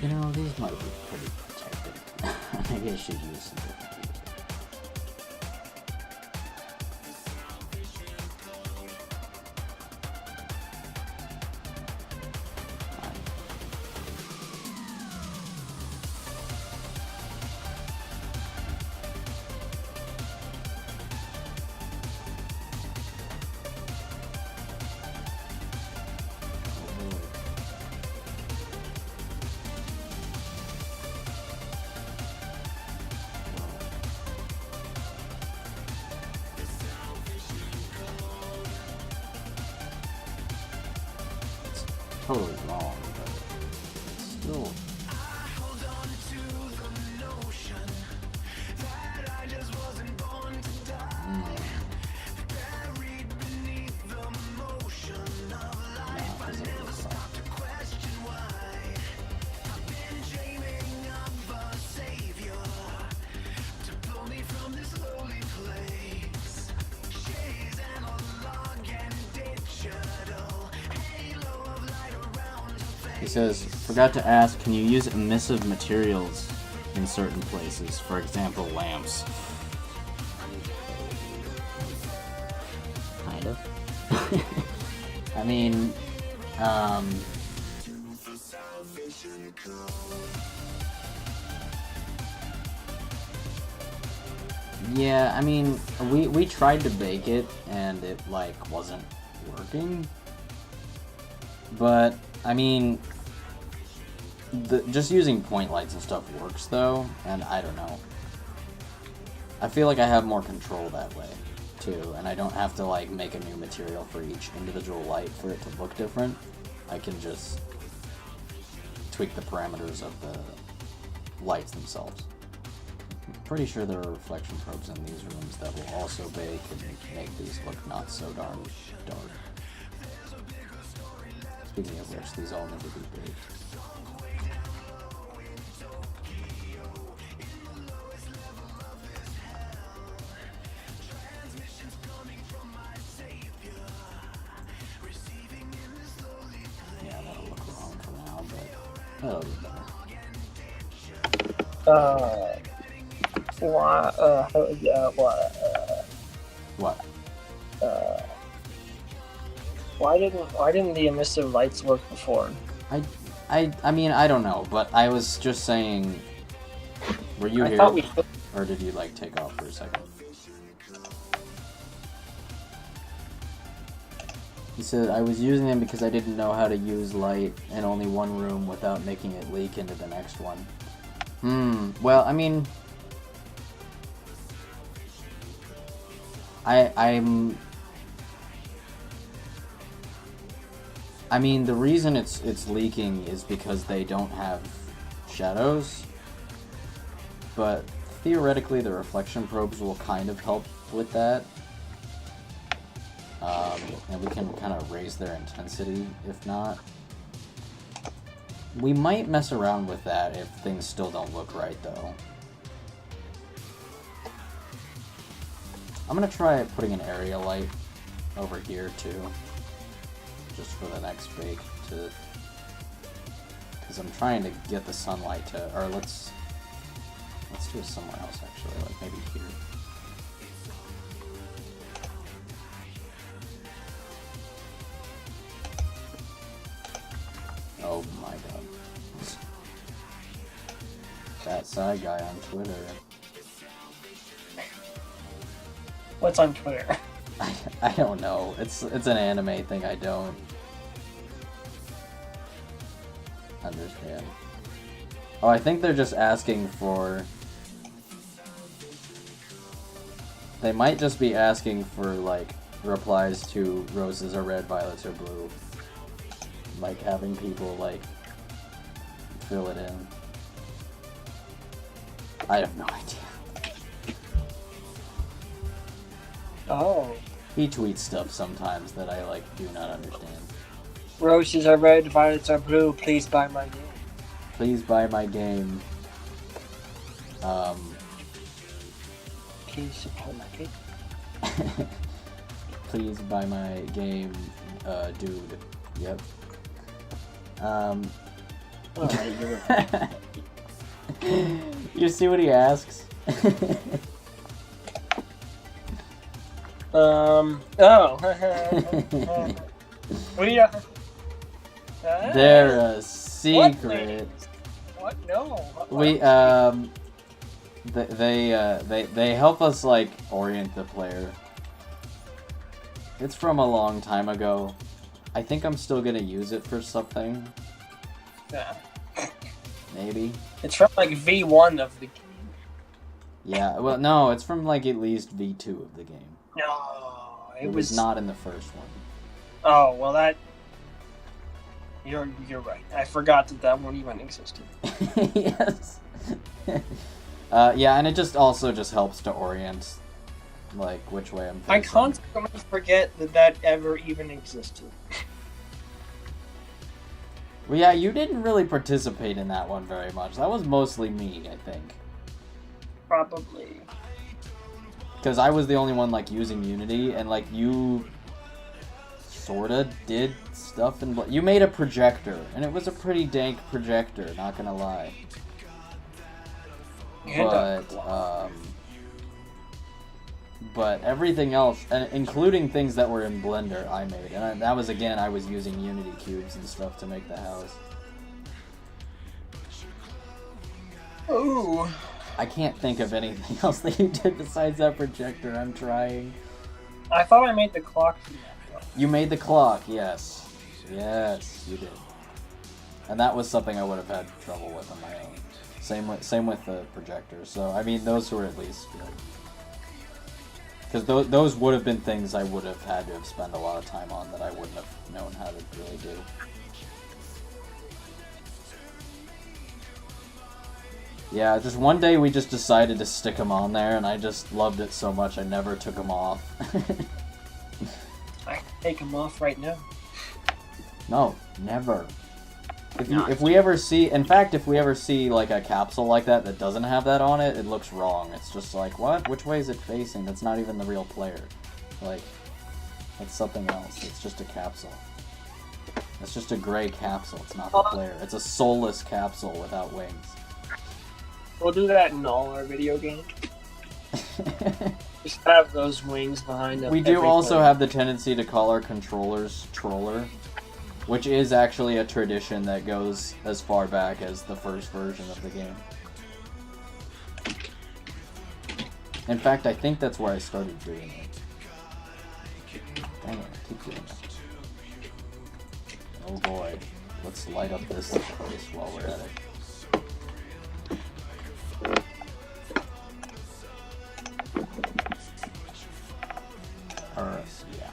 You know, these might be pretty protected. Maybe I should use some different tools. Totally wrong, but it's still. He says, forgot to ask, can you use emissive materials in certain places? For example, lamps. Kind of. I mean, yeah, I mean, we tried to bake it and it like wasn't working. But I mean, just using point lights and stuff works though, and I don't know. I feel like I have more control that way too, and I don't have to like make a new material for each individual light for it to look different. I can just tweak the parameters of the lights themselves. I'm pretty sure there are reflection probes in these rooms that will also bake and make these look not so darn dark. Speaking of which, these all never be baked. Yeah, That'll be better. What? Why didn't the emissive lights work before? I mean, I don't know, but I was just saying, were you here? Or did you, like, take off for a second? He said, I was using them because I didn't know how to use light in only one room without making it leak into the next one. Well, I mean... I mean, the reason it's leaking is because they don't have shadows, but theoretically the reflection probes will kind of help with that. And we can kind of raise their intensity, if not. We might mess around with that if things still don't look right, though. I'm gonna try putting an area light over here, too. Just for the next bake, because I'm trying to get the sunlight to, or let's do it somewhere else, actually, like maybe here. Oh my god. That side guy on Twitter. What's on Twitter? I don't know. It's an anime thing I don't understand. Oh, I think they're just asking for... They might just be asking for, like, replies to roses are red, violets are blue. Like, having people, like, fill it in. I have no idea. Oh. He tweets stuff sometimes that I, like, do not understand. Roses are red, violets are blue, please buy my game. Please buy my game. Please support my game. Please buy my game, dude. Yep. Alright, you're right. You see what he asks? We They're a secret. What? No. We they help us like orient the player. It's from a long time ago. I think I'm still gonna use it for something. Yeah. Maybe. It's from like V1 of the game. Yeah, well no, it's from like at least V2 of the game. No, it was not in the first one. Oh, well that... You're right. I forgot that one even existed. Yes. Yeah, and it just also just helps to orient, like, which way I'm facing. I constantly forget that ever even existed. Well, yeah, you didn't really participate in that one very much. That was mostly me, I think. Probably. Because I was the only one, like, using Unity, and, like, you sorta did stuff, and you made a projector, and it was a pretty dank projector, not gonna lie. But everything else, and including things that were in Blender, I made. And that was, again, I was using Unity cubes and stuff to make the house. Ooh. I can't think of anything else that you did besides that projector. I'm trying. I thought I made the clock from that. You made the clock, yes. Yes, you did. And that was something I would have had trouble with on my own. Same with the projector. So, I mean, those were at least good. Because those would have been things I would have had to have spent a lot of time on that I wouldn't have known how to really do. Yeah, just one day we just decided to stick them on there, and I just loved it so much I never took them off. I can take them off right now. No, never. If we ever see, in fact, if we ever see like a capsule like that doesn't have that on it, it looks wrong. It's just like, what? Which way is it facing? That's not even the real player. Like, that's something else. It's just a capsule. It's just a gray capsule. It's not the player. It's a soulless capsule without wings. We'll do that in all our video games. Just have those wings behind them. We do also have the tendency to call our controllers Troller, which is actually a tradition that goes as far back as the first version of the game. In fact, I think that's where I started doing it. Dang it, I keep doing it. Oh boy. Let's light up this place while we're at it. Yeah.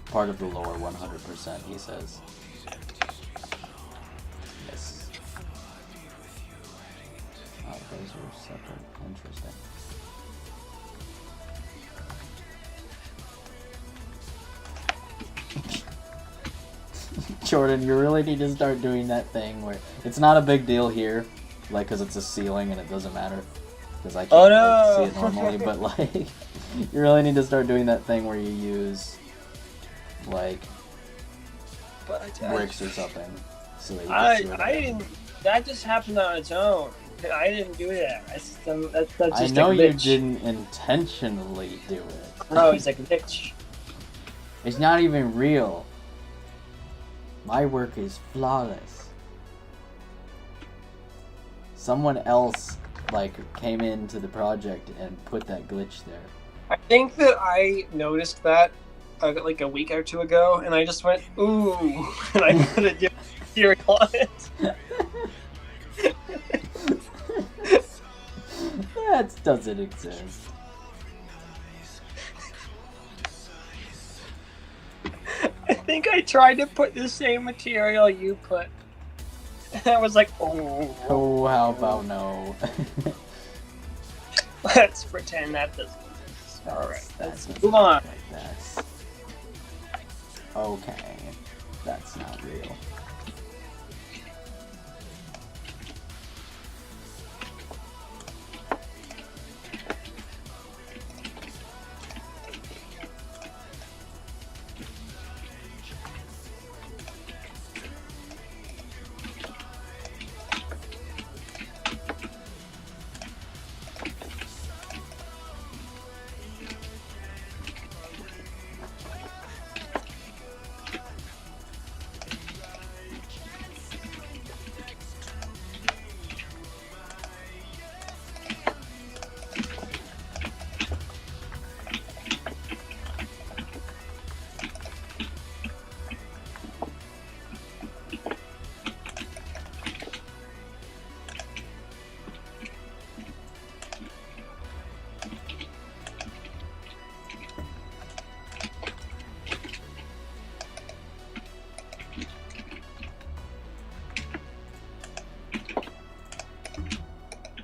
Part of the lore 100%, he says. Yes. Oh, those are separate. Interesting. Jordan, you really need to start doing that thing where it's not a big deal here, like, because it's a ceiling and it doesn't matter, because I can't like, see it normally, but like, you really need to start doing that thing where you use, like, bricks or something, so that you can see what I didn't, that just happened on its own. I didn't do that. That's just I know a you glitch. didn't intentionally do it. No, it's like a glitch. It's not even real. My work is flawless. Someone else, like, came into the project and put that glitch there. I think that I noticed that like a week or two ago, and I just went, ooh, and I put a different material on it. That doesn't exist. I think I tried to put the same material you put. And I was like, oh. Oh, how about no? Let's pretend that doesn't exist. Alright, That's move on. like that's okay. That's not real.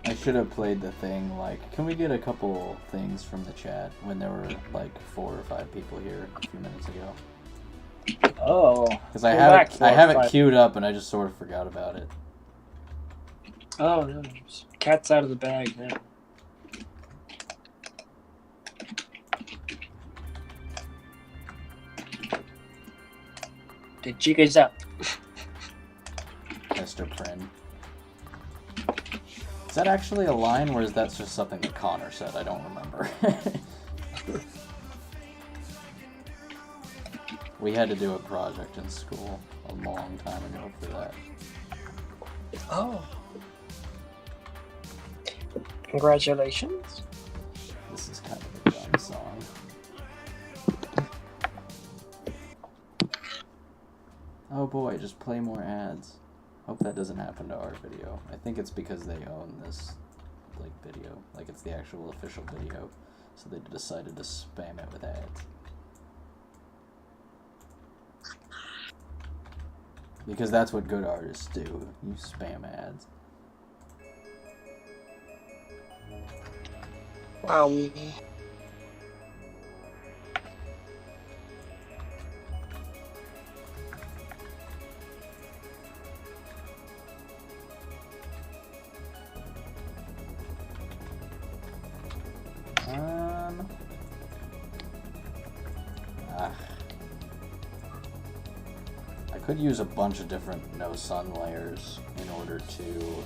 I should have played the thing, like, can we get a couple things from the chat when there were, like, 4 or 5 people here a few minutes ago? Oh. Because I have it queued up and I just sort of forgot about it. Oh, no. Cat's out of the bag now. The jig is up. Mr. Prin. Is that actually a line, or is that just something that Connor said? I don't remember. We had to do a project in school a long time ago for that. Oh. Congratulations. This is kind of a dumb song. Oh boy, just play more ads. Hope that doesn't happen to our video. I think it's because they own this, like, video. Like, it's the actual official video. So they decided to spam it with ads. Because that's what good artists do. You spam ads. Wow. Could use a bunch of different no sun layers in order to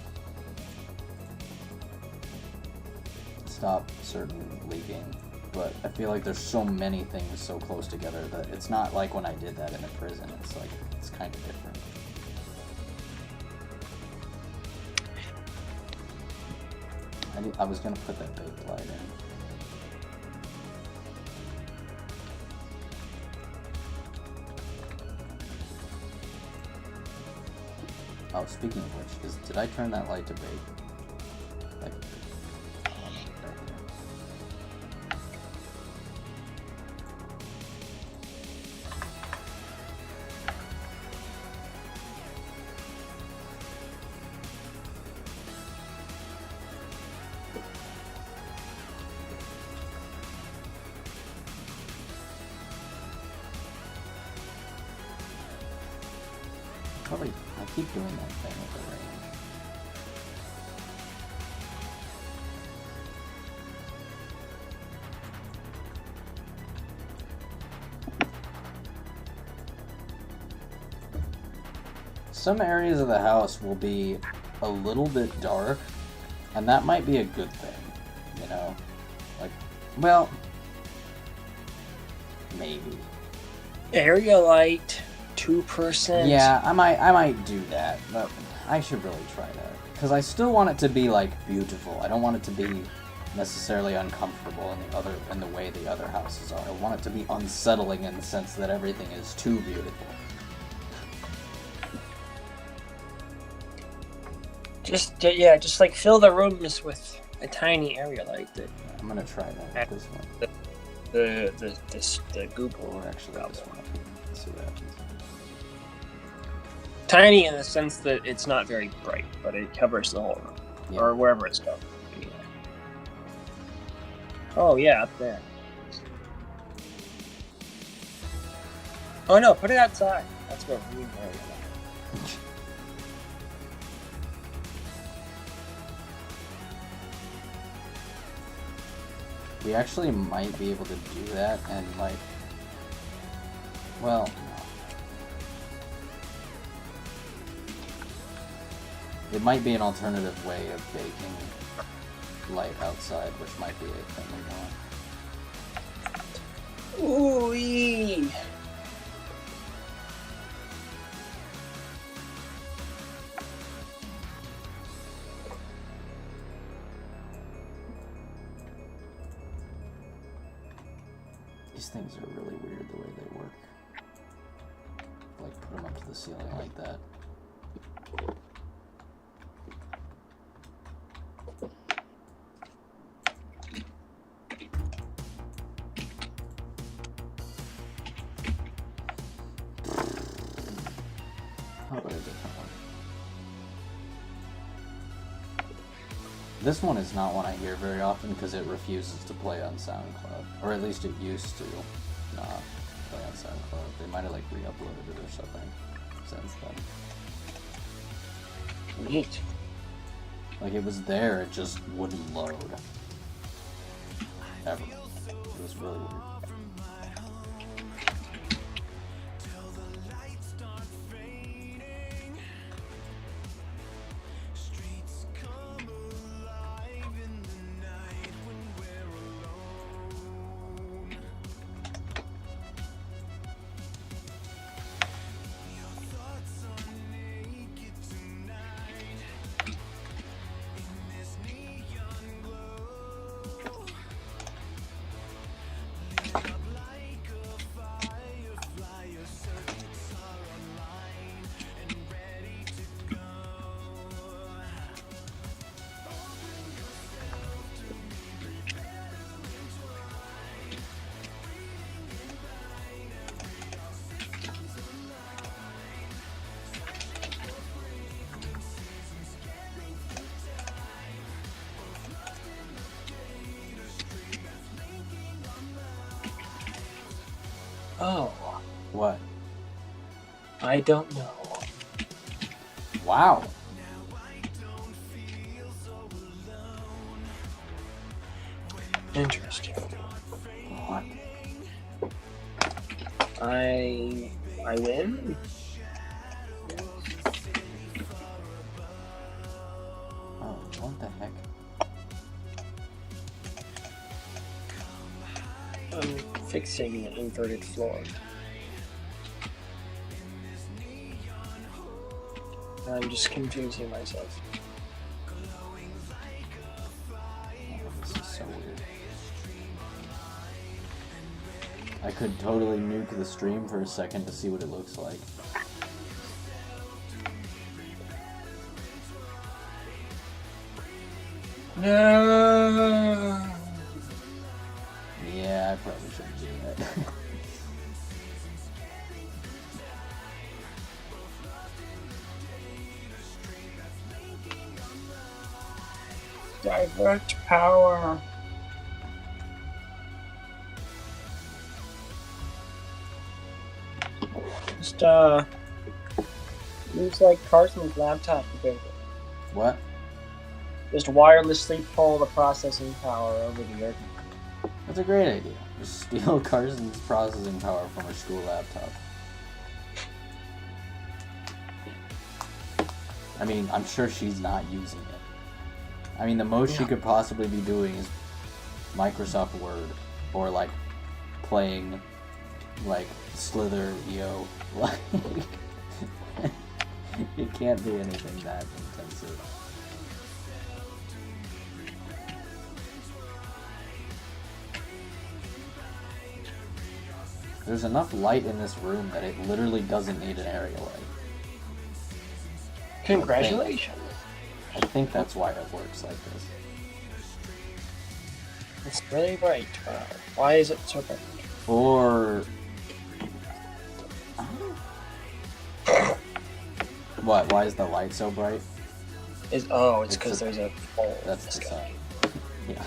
stop certain leaking, but I feel like there's so many things so close together that it's not like when I did that in a prison. It's like, it's kind of different. I was gonna put that baked light in. Oh, speaking of which, did I turn that light to bake? Like, probably, I keep doing that thing with the range. Some areas of the house will be a little bit dark, and that might be a good thing, you know? Like, well, maybe. Area light, 2%. Yeah, I might do that, but I should really try that. Because I still want it to be, like, beautiful. I don't want it to be necessarily uncomfortable in the way the other houses are. I want it to be unsettling in the sense that everything is too beautiful. Just like fill the rooms with a tiny area light. I'm gonna try that with this one. The Google. Or actually this one. Let's see what happens. Tiny in the sense that it's not very bright, but it covers the whole room. Yeah. Or wherever it's going. Yeah. Oh yeah, up there. Oh no, put it outside. That's what we need. We actually might be able to do that and, like, well, no. It might be an alternative way of baking light outside, which might be a thing we want. Ooh-wee. These things are really weird the way they work. Like, put them up to the ceiling like that. How about a different one? This one is not one I hear very often because it refuses to play on SoundCloud. Or at least it used to not play on SoundCloud. They might have, like, re-uploaded it or something since then. Neat. Like, it was there, it just wouldn't load. Ever. It was really weird. Oh. What? I don't know. Wow. Interesting. What? I win? I'm fixing an inverted floor. I'm just confusing myself. This is so weird. I could totally nuke the stream for a second to see what it looks like. No. Yeah, I probably shouldn't do that. Divert power. Just use like Carson's laptop to build it. What? Just wirelessly pull the processing power over the internet. That's a great idea. Just steal Carson's processing power from her school laptop. I mean, I'm sure she's not using it. I mean, the most she could possibly be doing is Microsoft Word, or like playing like Slither EO. Like, it can't be anything that intensive. There's enough light in this room that it literally doesn't need an area light. Congratulations. I think that's why it works like this. It's really bright. Wow. Why is it so bright? Or... What? Why is the light so bright? It's because there's a hole. That's the sun. Yeah.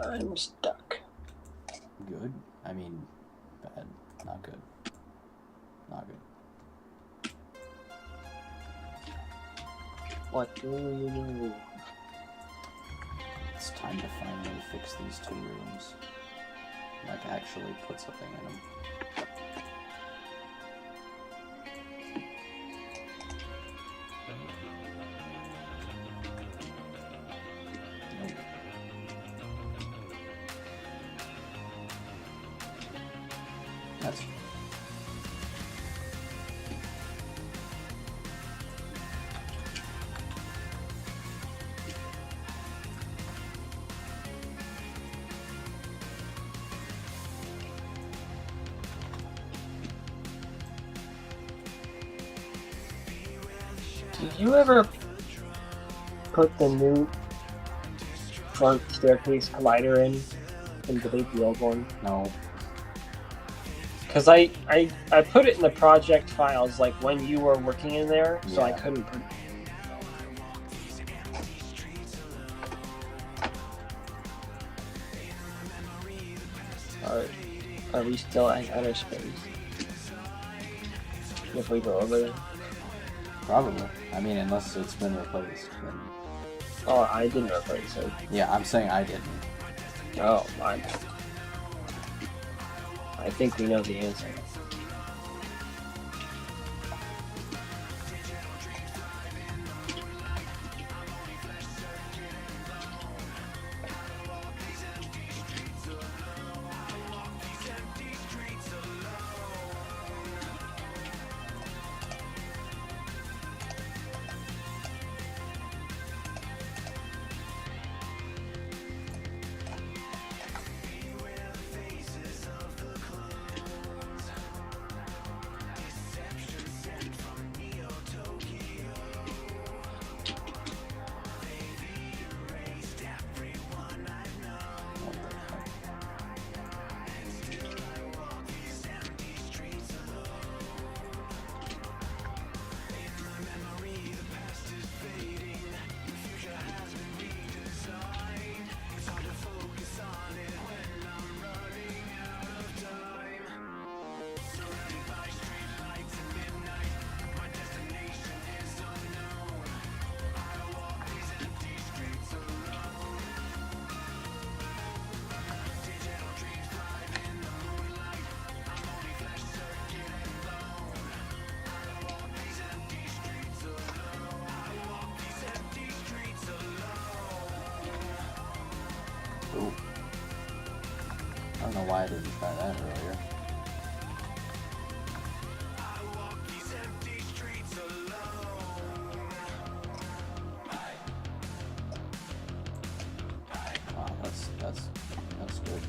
I'm stuck. Good? I mean, bad. Not good. Not good. What do you do? It's time to finally fix these two rooms. Like, actually put something in them. Nope. That's... Did you ever put the new front staircase collider in and delete the old one? No. Because I put it in the project files like when you were working in there, so I couldn't put it. Are we still at outer space? If we go over there? Probably. I mean, unless it's been replaced. Then... Oh, I didn't replace it. Yeah, I'm saying I didn't. Oh, mine. I think we know the answer. know why I didn't try that earlier. Wow, that's good.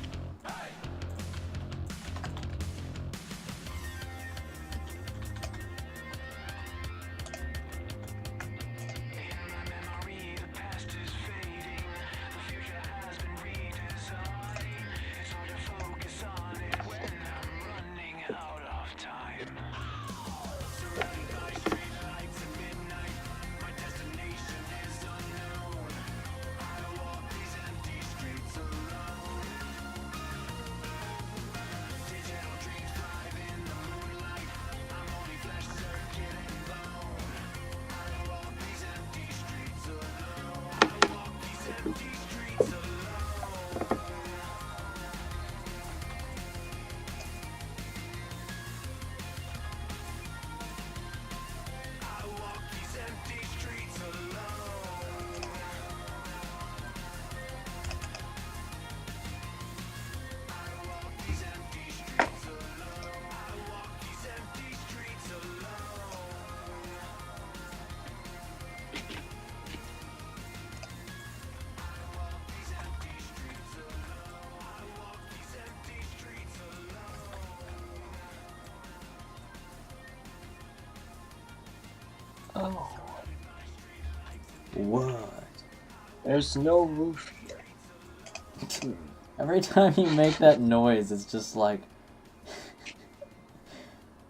Oh. What? There's no roof here. Every time you make that noise, it's just like,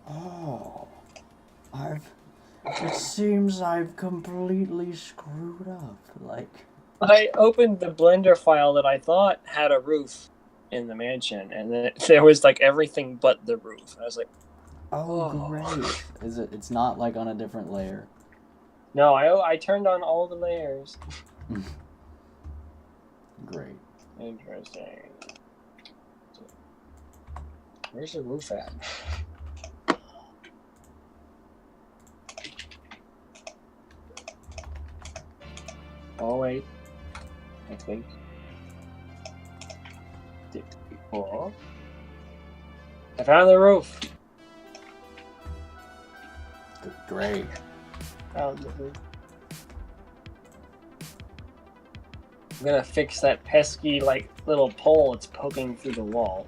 oh, it seems I've completely screwed up. Like, I opened the Blender file that I thought had a roof in the mansion, and then there was like everything but the roof. I was like, oh, great. It's not like on a different layer. no, I turned on all the layers. Great. Interesting. Where's the roof at? Oh wait, I think. Oh. I found the roof. Great. Found the roof. I'm gonna fix that pesky like little pole that's poking through the wall.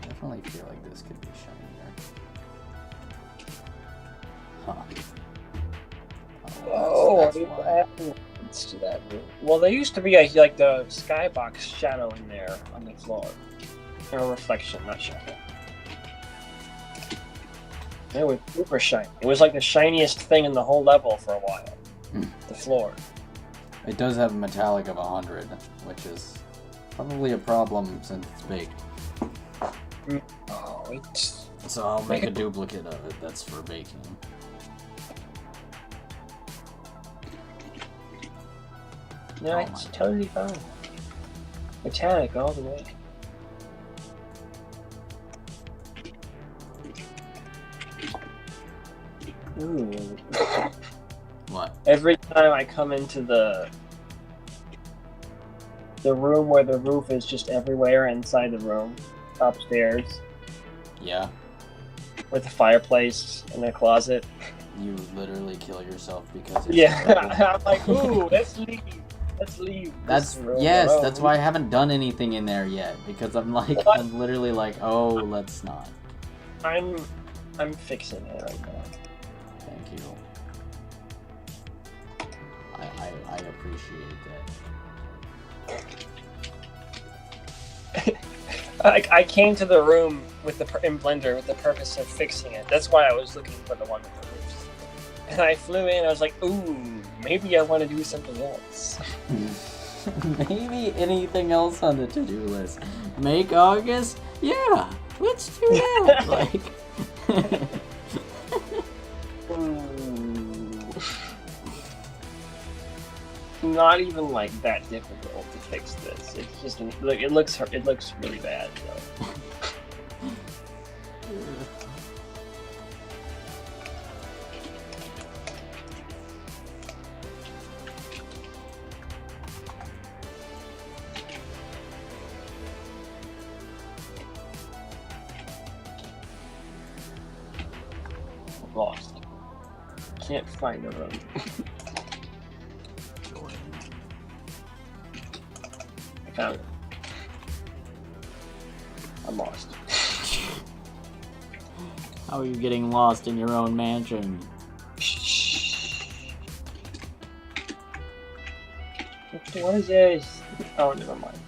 Definitely feel like this could be shinier. Huh. Oh, that's why. adds to that room. Well, there used to be like the skybox shadow in there on the floor. Or reflection, not shadow. It was super shiny. It was like the shiniest thing in the whole level for a while. The floor. It does have a metallic of 100, which is probably a problem since it's baked. Oh, it's... So I'll make a duplicate of it that's for baking. No, it's totally fine. Metallic all the way. Ooh. What? Every time I come into the room where the roof is just everywhere inside the room, upstairs, Yeah? with the fireplace and the closet. You literally kill yourself because it's Yeah, I'm like, ooh, let's leave. Let's leave. That's this room yes, alone. that's why I haven't done anything in there yet, because I'm like What? I'm literally like, oh, let's not. I'm fixing it right now. Thank you. I appreciate that. I came to the room with in Blender with the purpose of fixing it. That's why I was looking for the one with the roofs. And I flew in. I was like, ooh, maybe I want to do something else. Maybe anything else on the to-do list. Make August? Yeah, let's do that. Like, Ooh. not even like that difficult to fix this. It's just like it looks really bad though. Lost. Can't find a room. I found it. I'm lost. How are you getting lost in your own mansion? What is this? Oh, never mind.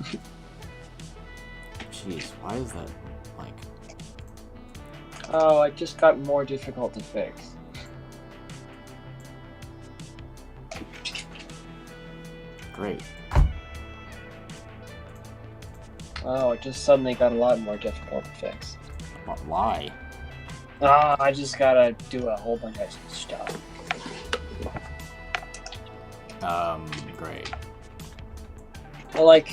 Jeez, why is that like? Oh, it just got more difficult to fix. Great. Oh, it just suddenly got a lot more difficult to fix. Why? I just gotta do a whole bunch of stuff. Great. Well, like...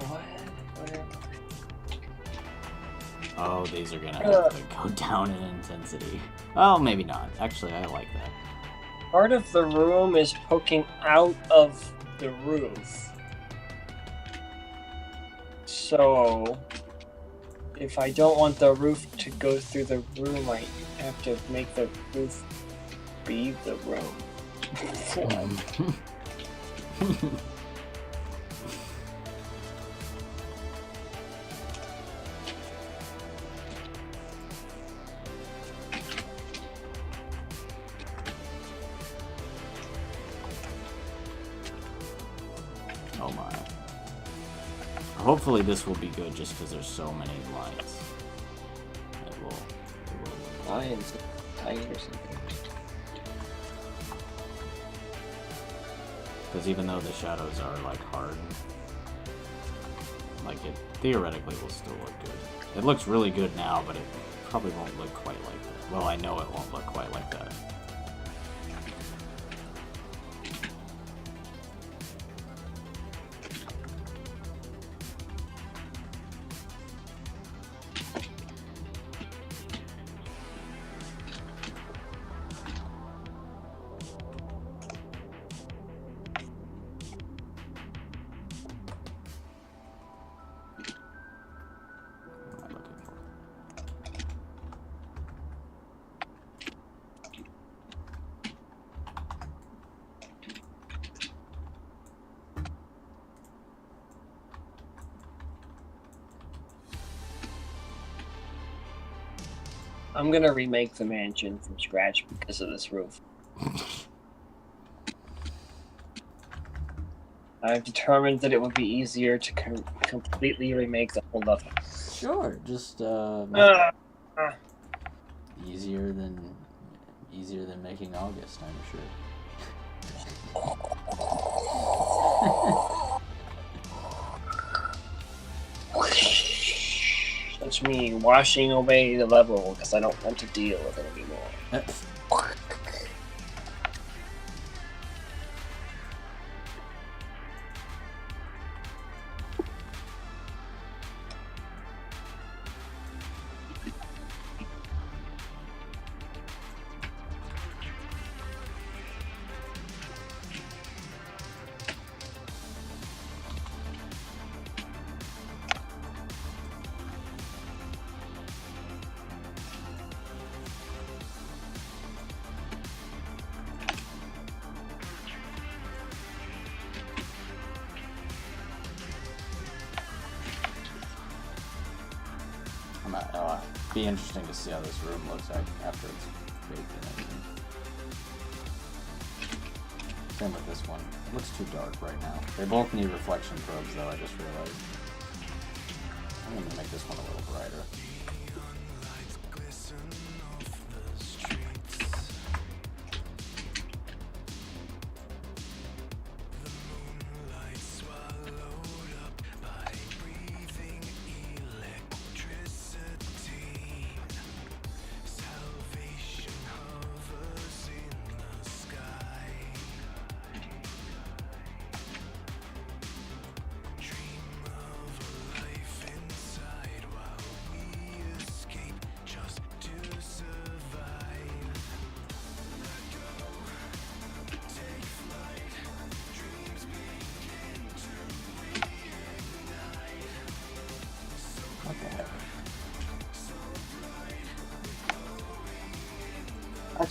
What? Oh, these are gonna have to go down in intensity. Oh, maybe not. Actually, I like that. Part of the room is poking out of the roof. So, if I don't want the roof to go through the room, I have to make the roof be the room. Oh my. Hopefully this will be good just because there's so many lights. It will. Lions tight or something. Because even though the shadows are like hard, like it theoretically will still look good. It looks really good now, but it probably won't look quite like that. Well, I know it won't look quite like that. I'm gonna remake the mansion from scratch because of this roof. I've determined that it would be easier to completely remake the whole level. Sure, just easier than making August, I'm sure. That's me washing away the level because I don't want to deal with it anymore. Be interesting to see how this room looks like after it's baked in everything. Same with this one. It looks too dark right now. They both need reflection probes though, I just realized. I'm gonna make this one a little brighter.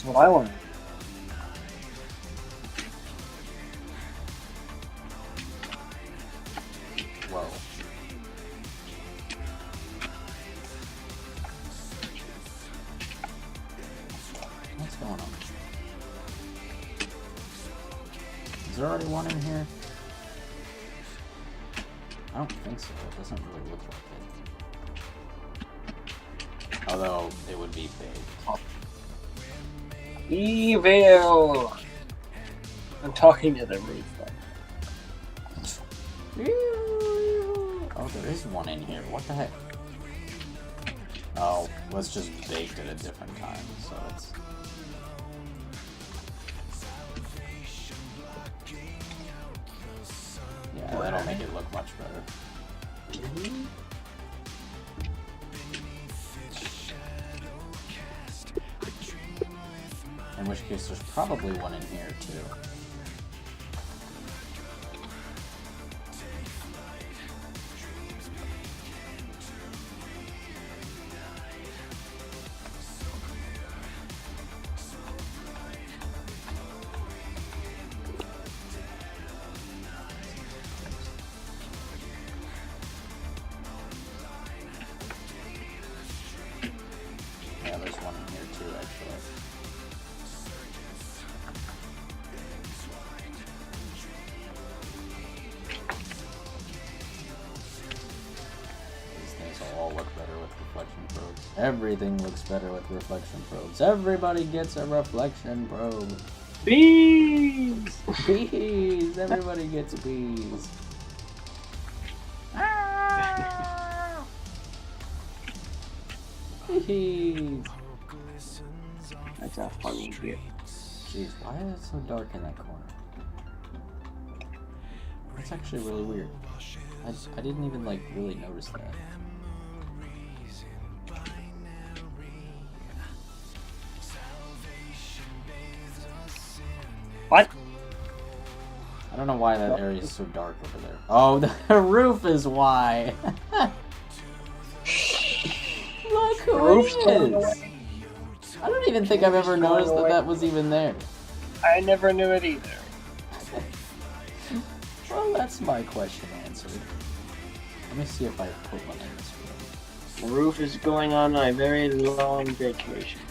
That's what I want. Whoa. What's going on? Is there already one in here? I don't think so. It doesn't really look like it. Although, it would be big. Evil! I'm talking to the roof. Oh, there is one in here. What the heck? Oh, let's just baked at a different time, so it's... Yeah, that'll make it look much better. In which case, there's probably one in here, too. Yeah, there's one in here, too, actually. All look better with reflection probes. Everything looks better with reflection probes. Everybody gets a reflection probe. Bees! Bees! Everybody gets bees. Bees! That's a funny bit. Jeez, why is it so dark in that corner? That's actually really weird. I didn't even, like, really notice that. What? I don't know why that area is so dark over there. Oh, the roof is why. Look who it is. I don't even think I've ever noticed that that was even there. I never knew it either. Well, that's my question answered. Let me see if I put one in this room. The roof is going on a very long vacation.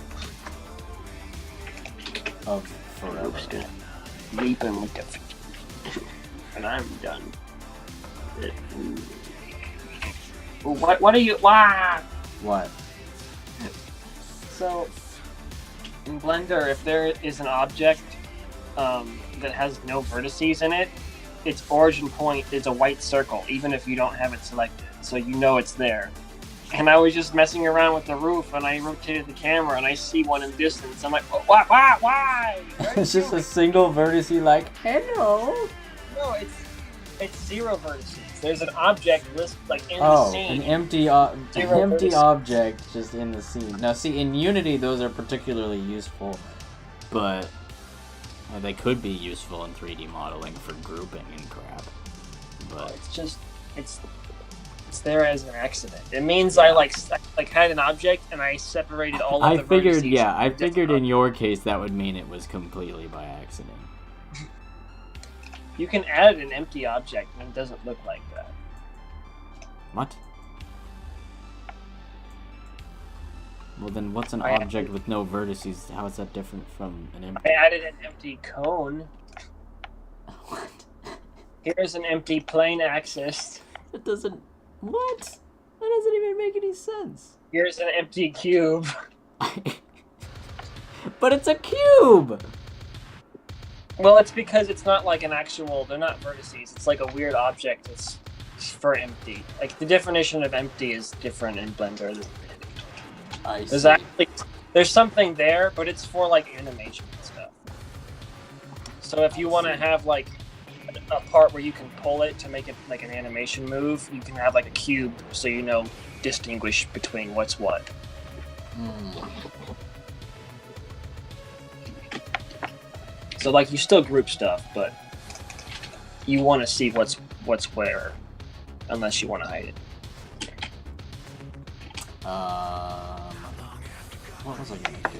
Of forever. Roof's gonna leap in with the and I'm done. What are you? Wah! What? So, in Blender, if there is an object that has no vertices in it, its origin point is a white circle, even if you don't have it selected, so you know it's there. And I was just messing around with the roof, and I rotated the camera, and I see one in distance. I'm like, why? It's just a single vertice, like, hello. No, it's zero vertices. There's an object list like in the scene. An empty object just in the scene. Now, see, in Unity, those are particularly useful, but they could be useful in 3D modeling for grouping and crap. But it's there as an accident. It means I had an object and I separated all of the vertices. Yeah, I figured in your case that would mean it was completely by accident. You can add an empty object and it doesn't look like that. What? Well, then what's an object with no vertices? How is that different from an empty? I added an empty cone. What? Here's an empty plane axis. That doesn't... What? That doesn't even make any sense. Here's an empty cube. But it's a cube! Well, it's because it's not like an actual... They're not vertices. It's like a weird object that's for empty. Like, the definition of empty is different in Blender. There's something there, but it's for, like, animation and stuff. So if you want to have, like, a part where you can pull it to make it, like, an animation move, you can have, like, a cube so you know distinguish between what's what. So, like, you still group stuff, but you want to see what's where, unless you want to hide it. What was I gonna do?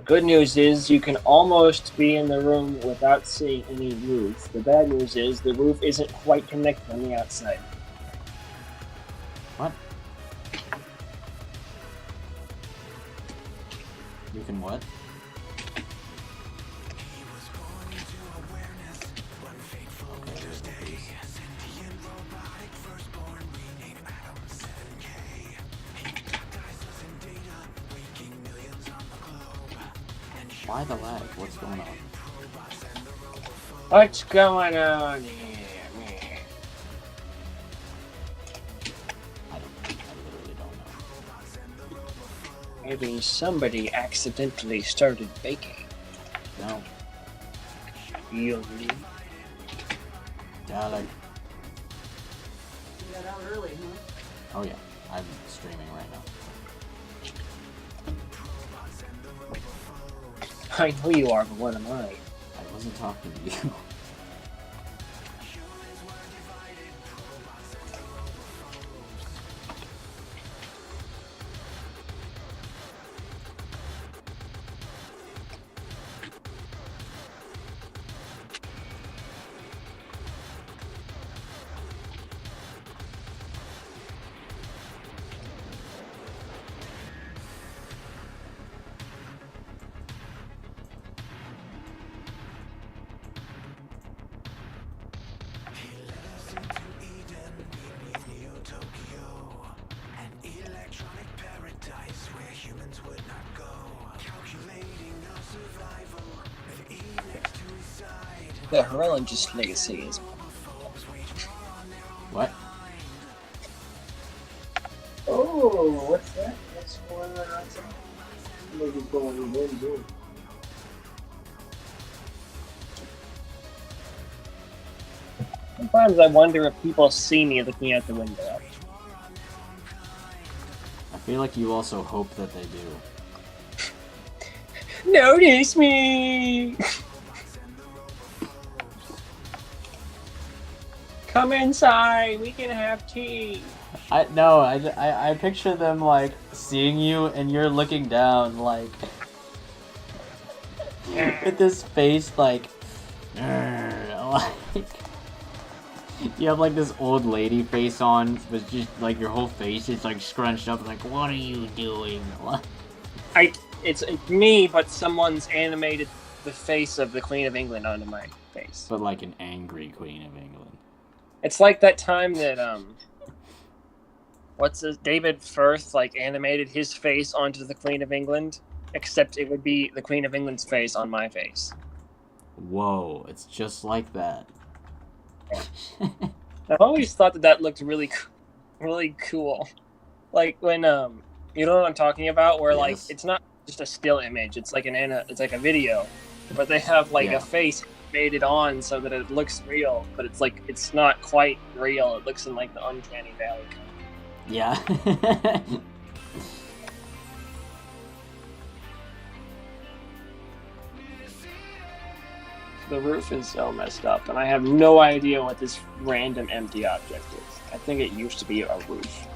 Good news is you can almost be in the room without seeing any roof. The bad news is the roof isn't quite connected on the outside. What? You can what? Why the lag? What's going on? What's going on here? I literally don't know. Maybe somebody accidentally started baking. No. You Darling. You got out early, huh? Oh yeah, I'm streaming right now. I know you are, but what am I? I wasn't talking to you. The Horologist legacy is. What? Oh, what's that? What's going on outside? Maybe going in. Sometimes I wonder if people see me looking out the window. I feel like you also hope that they do. Notice me! Come inside, we can have tea. I picture them like seeing you and you're looking down like with this face like you have like this old lady face on with just like your whole face is like scrunched up like what are you doing? It's me, but someone's animated the face of the Queen of England onto my face. But like an angry Queen of England. It's like that time that what's this? David Firth like animated his face onto the Queen of England, except it would be the Queen of England's face on my face. Whoa, it's just like that. I've always thought that looked really cool. Like when you know what I'm talking about, where like it's not just a still image, it's like it's like a video, but they have like a face made it on so that it looks real, but it's like it's not quite real. It looks in like the uncanny valley. Yeah. The roof is so messed up, and I have no idea what this random empty object is. I think it used to be a roof.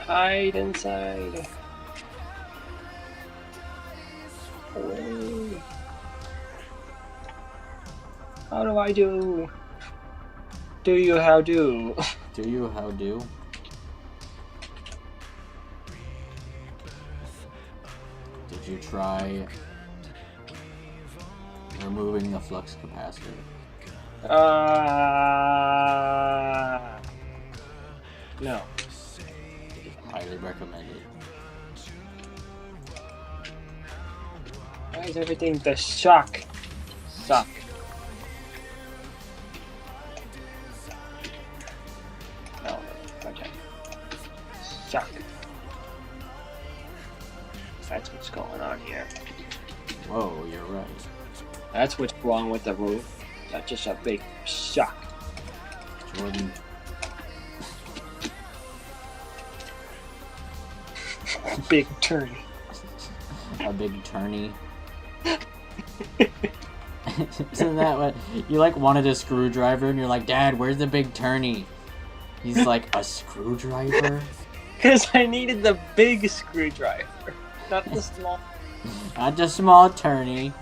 Hide inside. Away. How do I do? Do you how do? Do you how do? Did you try removing the flux capacitor? No. Highly recommended. Why is everything the shock? Suck. No. Okay. Shock. That's what's going on here. Whoa, you're right. That's what's wrong with the roof. That's just a big shock. Jordan. Big turn. A big turny. Isn't that what you like wanted a screwdriver and you're like, Dad, where's the big turny? He's like, a screwdriver? Because I needed the big screwdriver, not the small. Not the small turny.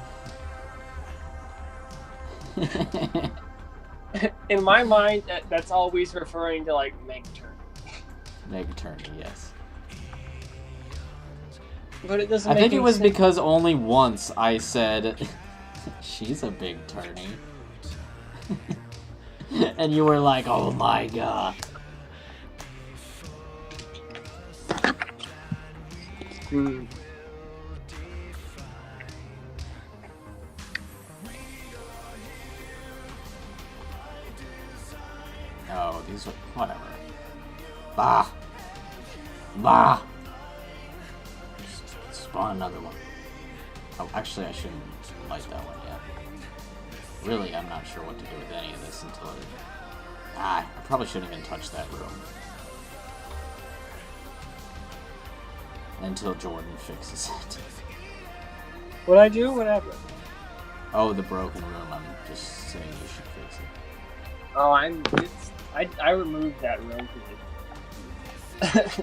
In my mind, that's always referring to like Meg Turner. Meg turny, yes. But it doesn't. I think it was sense. because only once I said, she's a big turny. And you were like, oh my god. Hmm. Oh, these are... whatever. Bah! Bah! Spawn another one. Oh, actually, I shouldn't light that one yet. Really, I'm not sure what to do with any of this until it... I probably shouldn't even touch that room. Until Jordan fixes it. What I do? Whatever. Oh, the broken room. I'm just saying you should fix it. Oh, I removed that room.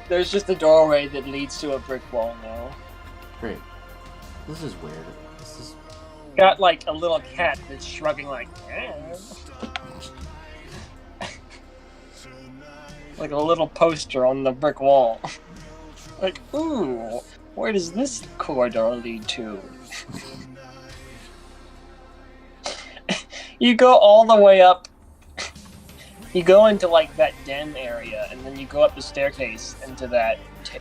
There's just a doorway that leads to a brick wall now. Great. This is weird. This is... Got like a little cat that's shrugging like, eh. Like a little poster on the brick wall. Like, ooh, where does this corridor lead to? You go all the way up. You go into like that den area, and then you go up the staircase into that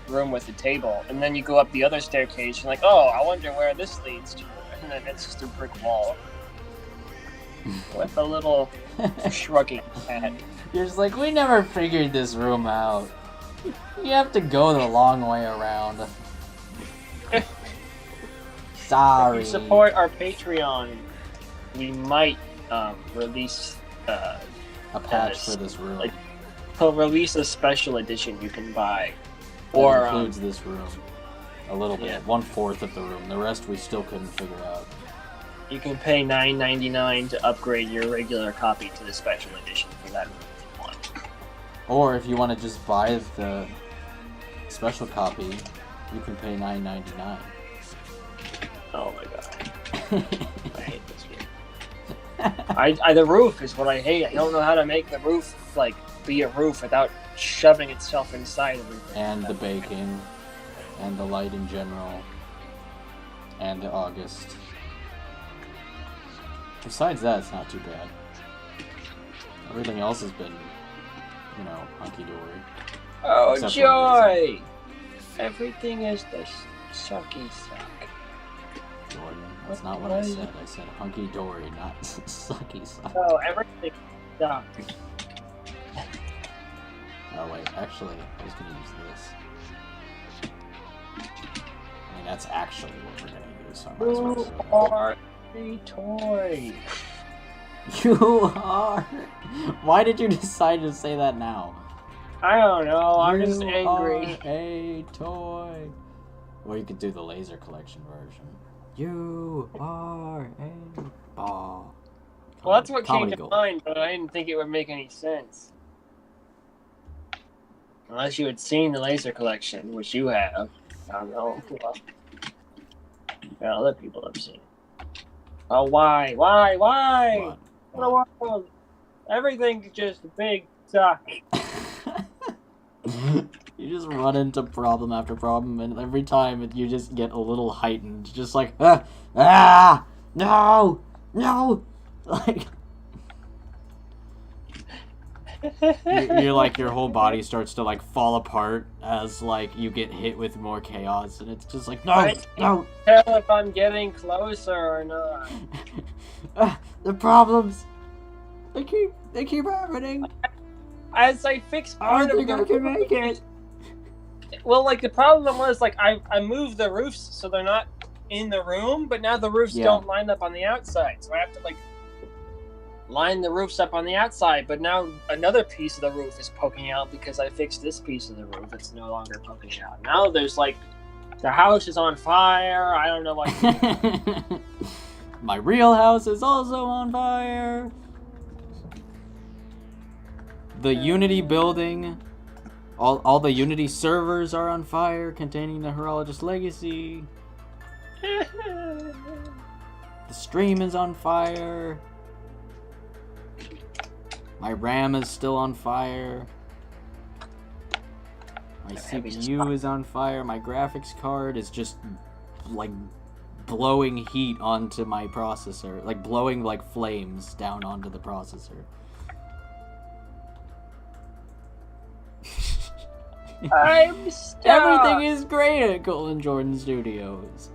room with the table, and then you go up the other staircase. You're like, oh, I wonder where this leads to, and then it's just a brick wall with a little shrugging cat. You're just like, we never figured this room out. You have to go the long way around. Sorry. If you support our Patreon, we might release a patch for this room. Like, we'll release a special edition you can buy. That Or includes this room. A little bit. Yeah. 1/4 of the room. The rest we still couldn't figure out. you can pay $9.99 to upgrade your regular copy to the special edition for that room if you want. Or if you want to just buy the special copy, you can pay $9.99. Oh my god. I hate this game. The roof is what I hate. I don't know how to make the roof like be a roof without shoving itself inside everything. And the baking, and the light in general, and August. Besides that, it's not too bad. Everything else has been, you know, hunky-dory. Oh, Except for joy! Everything is the sucky suck. Jordan, that's not what I said. I said hunky-dory, not sucky suck. Oh, everything sucks. Oh wait, actually, I was gonna use this. I mean, that's actually what we're gonna use, so I might as well You do it. are a toy. You are. Why did you decide to say that now? I don't know. I'm just You angry. are a toy. Or you could do the laser collection version. You are a ball. Well, that's what came Comedy to gold. mind, but I didn't think it would make any sense. Unless you had seen the laser collection, which you have. I don't know. Well, other people have seen. Oh, why? Why? What? What the world? Everything's just a big suck. You just run into problem after problem, and every time you just get a little heightened. Just like, no, like, you're like, your whole body starts to like fall apart as like you get hit with more chaos, and it's just like, no. Tell if I'm getting closer or not. The problems, they keep happening. As I fix I part don't of think I can make it. Well, like the problem was like I moved the roofs so they're not in the room, but now the roofs don't line up on the outside, so I have to like line the roofs up on the outside. But now another piece of the roof is poking out because I fixed this piece of the roof. It's no longer poking out. Now there's like the house is on fire. I don't know what. My real house is also on fire. The Unity building, all the Unity servers are on fire containing the Horologist legacy. The stream is on fire. My RAM is still on fire. My CPU is on fire. My graphics card is just like blowing heat onto my processor, like blowing like flames down onto the processor. I'm stuck. Everything is great at Colin Jordan Studios.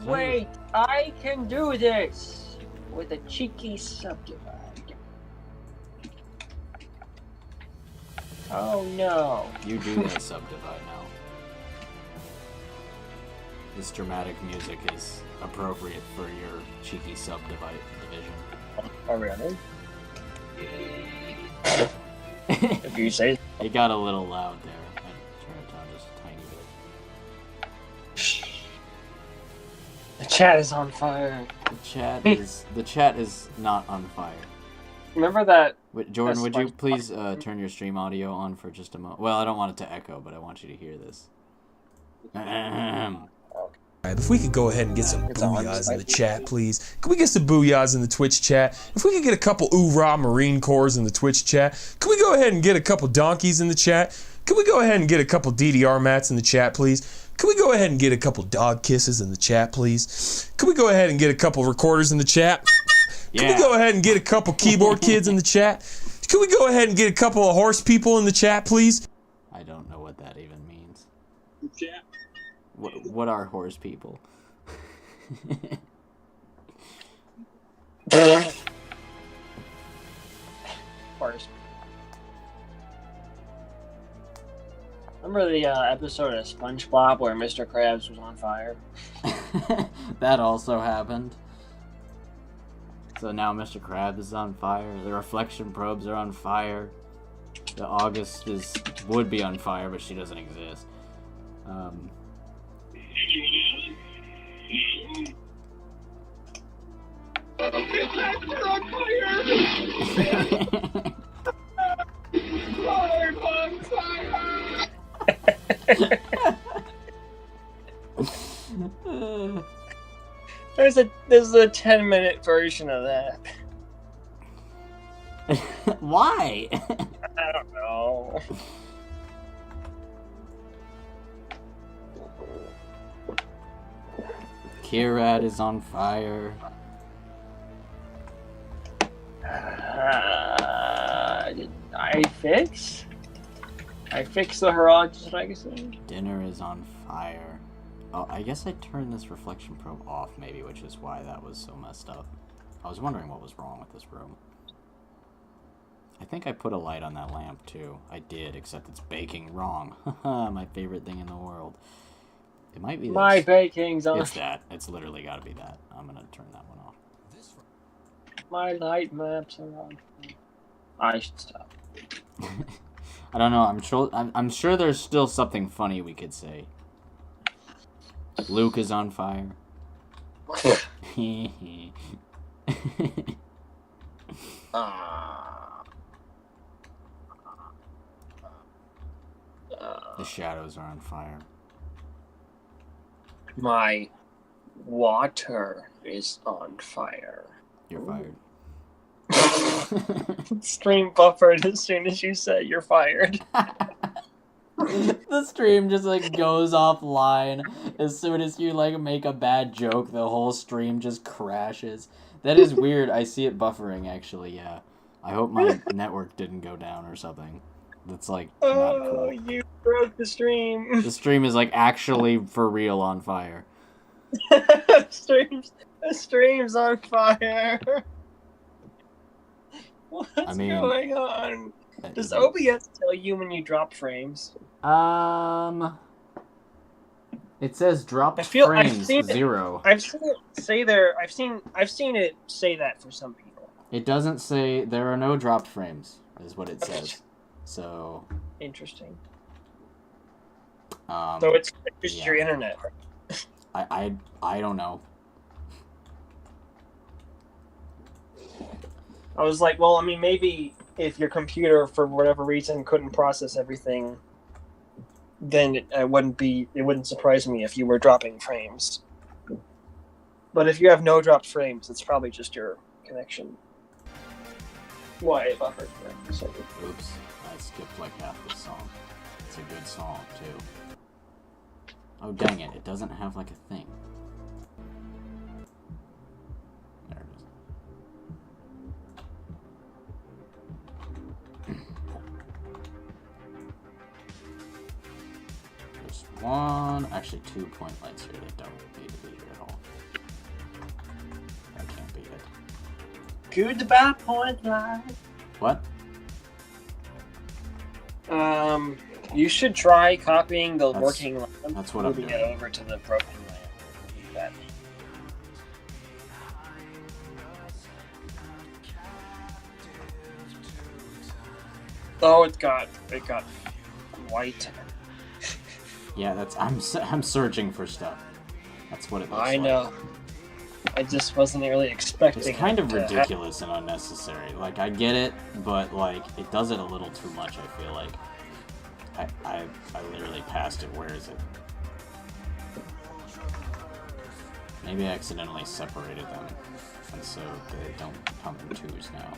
Wait, I can do this with a cheeky subdivide. Oh no. You do that subdivide now. This dramatic music is appropriate for your cheeky subdivide division. Oh really? If you say. It got a little loud there. I turned it down just a tiny bit. The chat is on fire. The chat is not on fire. Remember that? Wait, Jordan, would you please turn your stream audio on for just a moment? Well, I don't want it to echo, but I want you to hear this. Alright, if we could go ahead and get some booyahs in the chat, please. Can we get some booyahs in the Twitch chat? If we could get a couple oorah Marine Corps in the Twitch chat. Can we go ahead and get a couple donkeys in the chat? Can we go ahead and get a couple DDR mats in the chat, please? Can we go ahead and get a couple dog kisses in the chat, please? Can we go ahead and get a couple recorders in the chat? Can we go ahead and get a couple keyboard kids in the chat? Can we go ahead and get a couple of horse people in the chat, please? I don't know what that even means. Chat. What are horse people? Horse. Remember the episode of SpongeBob where Mr. Krabs was on fire? That also happened. So now Mr. Krabs is on fire. The reflection probes are on fire. The August would be on fire, but she doesn't exist. There's a 10-minute version of that. Why? I don't know. Kirat is on fire. Did I fix? I fixed the Horologist legacy. Dinner is on fire. Oh, I guess I turned this reflection probe off, maybe, which is why that was so messed up. I was wondering what was wrong with this room. I think I put a light on that lamp, too. I did, except it's baking wrong. Haha, my favorite thing in the world. It might be this. My baking's on. It's that. It's literally gotta be that. I'm gonna turn that one off. My light maps are on. I should stop. I don't know. I'm sure there's still something funny we could say. Luke is on fire. The shadows are on fire. My water is on fire. You're fired. Stream buffered as soon as you said you're fired. The stream just like goes offline as soon as you like make a bad joke. The whole stream just crashes. That is weird. I see it buffering actually. Yeah, I hope my network didn't go down or something. That's like not cool. You broke the stream. The stream is like actually for real on fire. The stream's on fire. What's going on? Does OBS tell you when you drop frames? It says drop frames 0. I've seen it say there. I've seen it say that for some people. It doesn't say there are no dropped frames, is what it says. So interesting. So it's just your internet. I don't know. I was like, well, I mean, maybe if your computer, for whatever reason, couldn't process everything, then it wouldn't surprise me if you were dropping frames. But if you have no dropped frames, it's probably just your connection. Why it buffered for a second. Oops, I skipped like half the song. It's a good song, too. Oh, dang it, it doesn't have like a thing. There it is. There's one, actually 2 point lights here that don't need to be here at all. That can't be it. Goodbye, point light. What? You should try copying the That's- working lamp, that's what I'm moving doing. it over to the broken lamp. That. Oh, it got white. Yeah, that's I'm searching for stuff. That's what it looks I like. know. I just wasn't really expecting. It's kind it of to ridiculous and unnecessary. Like, I get it, but like it does it a little too much. I feel like I literally passed it. Where is it? Maybe I accidentally separated them, and so they don't come in twos now.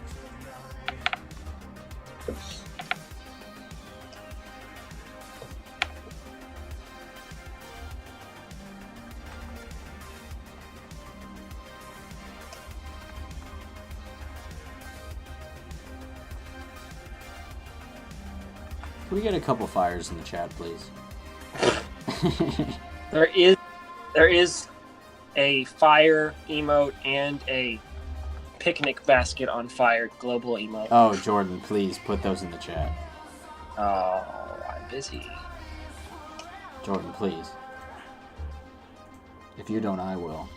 Can we get a couple fires in the chat, please? There is a fire emote and a picnic basket on fire global emote. Oh, Jordan, please put those in the chat. Oh, I'm busy. Jordan, please. If you don't, I will.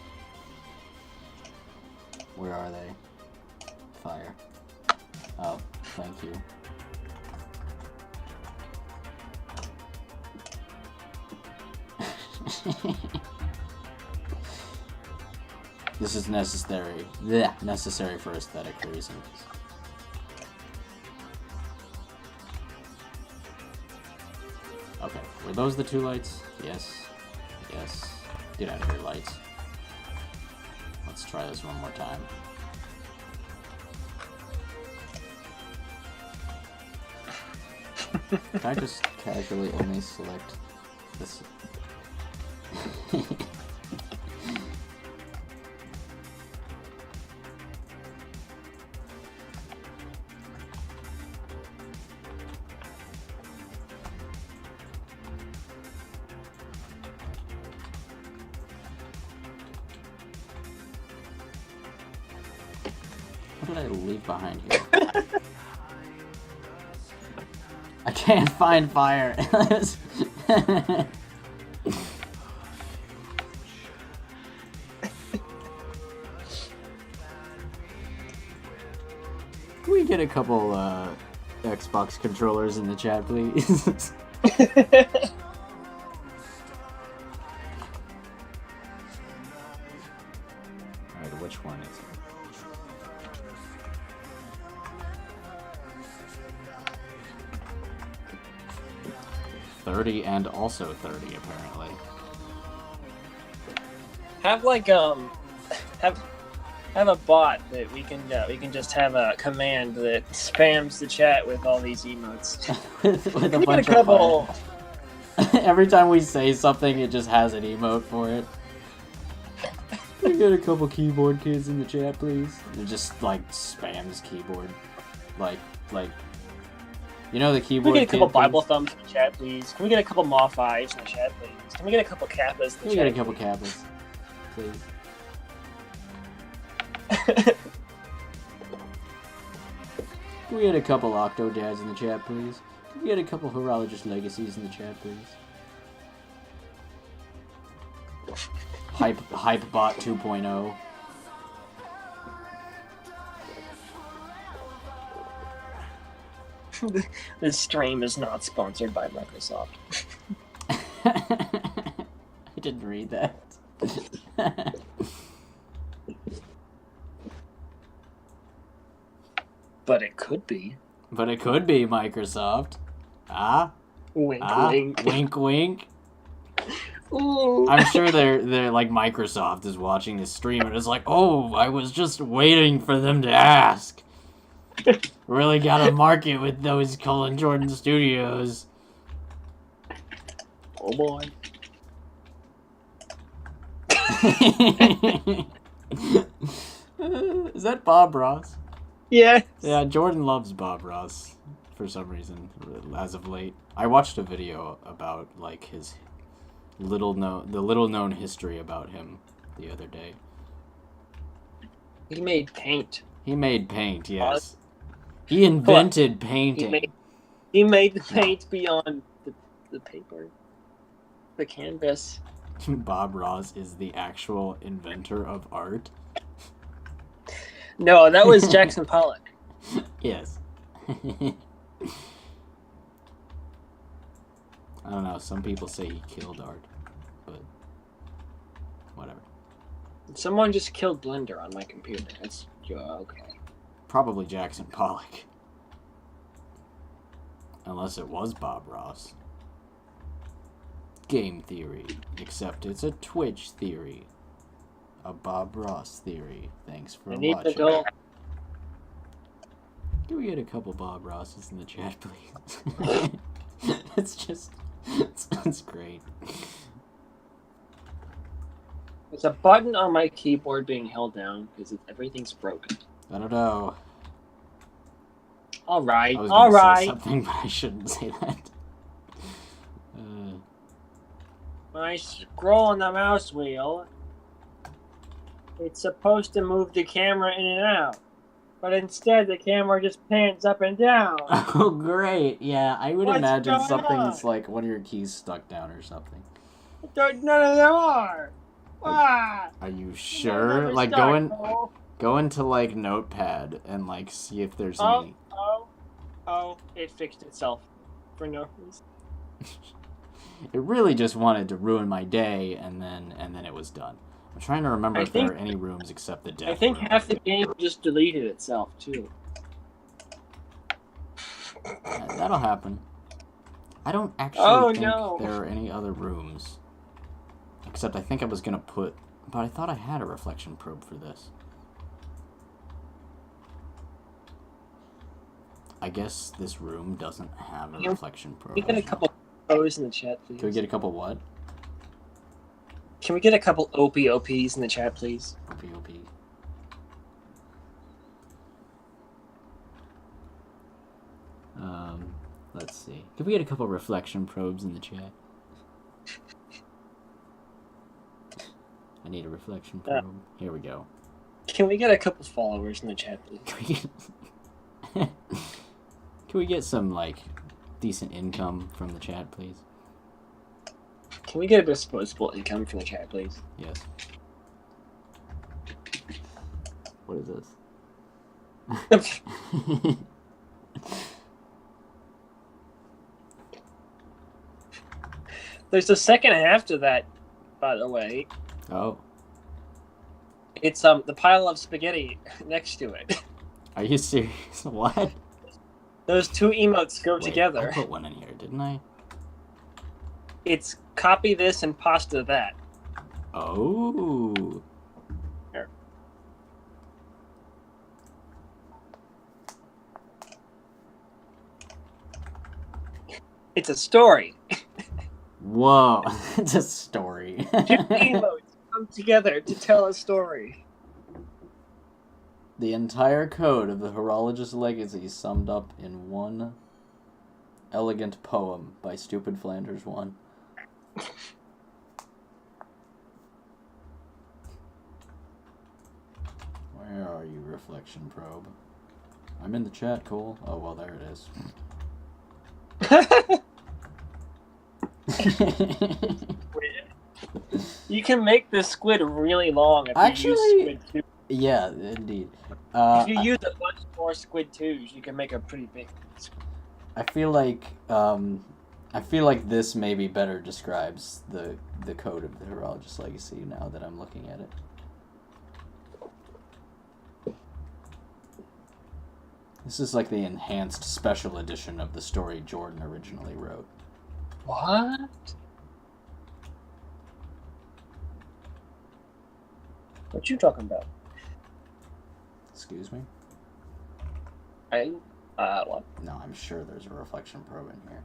Where are they? Fire. Oh, thank you. This is necessary. Yeah, necessary for aesthetic reasons. Okay, were those the two lights? Yes. Yes. Get out of here, lights. Let's try this one more time. Can I just casually only select this? What did I leave behind here? I can't find fire. Can we get a couple Xbox controllers in the chat, please? Alright, which one is it? $30 and also $30 apparently. Have like have a bot that we can just have a command that spams the chat with all these emotes. with a Can we bunch get a couple? of fire. Every time we say something, it just has an emote for it. Can we get a couple keyboard kids in the chat, please? It just like spams keyboard, like you know the Can keyboard. we get a couple kid Bible things? thumbs in the chat, please? Can we get a couple Moff-Eyes in the chat, please? Can we get a couple Kappas Can in we the get a chat? couple Kappas, please? Can we get a couple Octo Dads in the chat, please? Can we get a couple Horologist Legacies in the chat, please? Hypebot 2.0. This stream is not sponsored by Microsoft. I didn't read that. But it could be. But it could be Microsoft. Ah? Wink, Ah? wink. Wink, wink. Ooh. I'm sure they're like Microsoft is watching this stream and is like, oh, I was just waiting for them to ask. Really gotta market with those Colin Jordan Studios. Oh boy. Is that Bob Ross? Yes. Yeah, Jordan loves Bob Ross for some reason as of late. I watched a video about like his little known history about him the other day. He made paint. He made paint, yes. He invented painting. He made the paint beyond the paper, the canvas. Bob Ross is the actual inventor of art. No, that was Jackson Pollock. Yes. I don't know. Some people say he killed art, but whatever. Someone just killed Blender on my computer. That's okay. Probably Jackson Pollock. Unless it was Bob Ross. Game theory. Except it's a Twitch theory. A Bob Ross theory. Thanks for I need watching. to go. Can we get a couple Bob Rosses in the chat, please? It's great. There's a button on my keyboard being held down because everything's broken. I don't know. All right, I was all gonna say right. something, but I shouldn't say that. When I scroll on the mouse wheel, it's supposed to move the camera in and out. But instead, the camera just pans up and down. Oh, great. Yeah, I would What's imagine going something's on? like one of your keys stuck down or something. None of them are. Ah, Are you sure? Like, go into, like, Notepad and, like, see if there's any... Oh, it fixed itself for no reason. It really just wanted to ruin my day, and then it was done. I'm trying to remember if there are any rooms except the death I think room. half the game just deleted itself, too. Yeah, that'll happen. I don't actually think no. there are any other rooms. Except I think I was going to put... But I thought I had a reflection probe for this. I guess this room doesn't have a reflection probe. Can we get a couple O's in the chat, please? Can we get a couple what? Can we get a couple OPs in the chat, please? OP. Let's see. Can we get a couple reflection probes in the chat? I need a reflection probe. Here we go. Can we get a couple followers in the chat, please? Can we get some, like, decent income from the chat, please? Can we get a disposable income from the chat, please? Yes. What is this? There's a second half to that, by the way. Oh. It's the pile of spaghetti next to it. Are you serious? What? Those two emotes go Wait, together. I put one in here, didn't I? It's copy this and pasta that. Oh. Here. It's a story. Whoa. It's a story. Two emotes come together to tell a story. The entire code of the Horologist Legacy summed up in one elegant poem by Stupid Flanders 1. Where are you, Reflection Probe? I'm in the chat, Cole. Oh, well, there it is. You can make the squid really long if you use squid tubes. Yeah, indeed. If you use a bunch more squid tubes, you can make a pretty big squid. I feel like this maybe better describes the code of the Horologist Legacy now that I'm looking at it. This is like the enhanced special edition of the story Jordan originally wrote. What? What you talking about? Excuse me? What? No, I'm sure there's a reflection probe in here.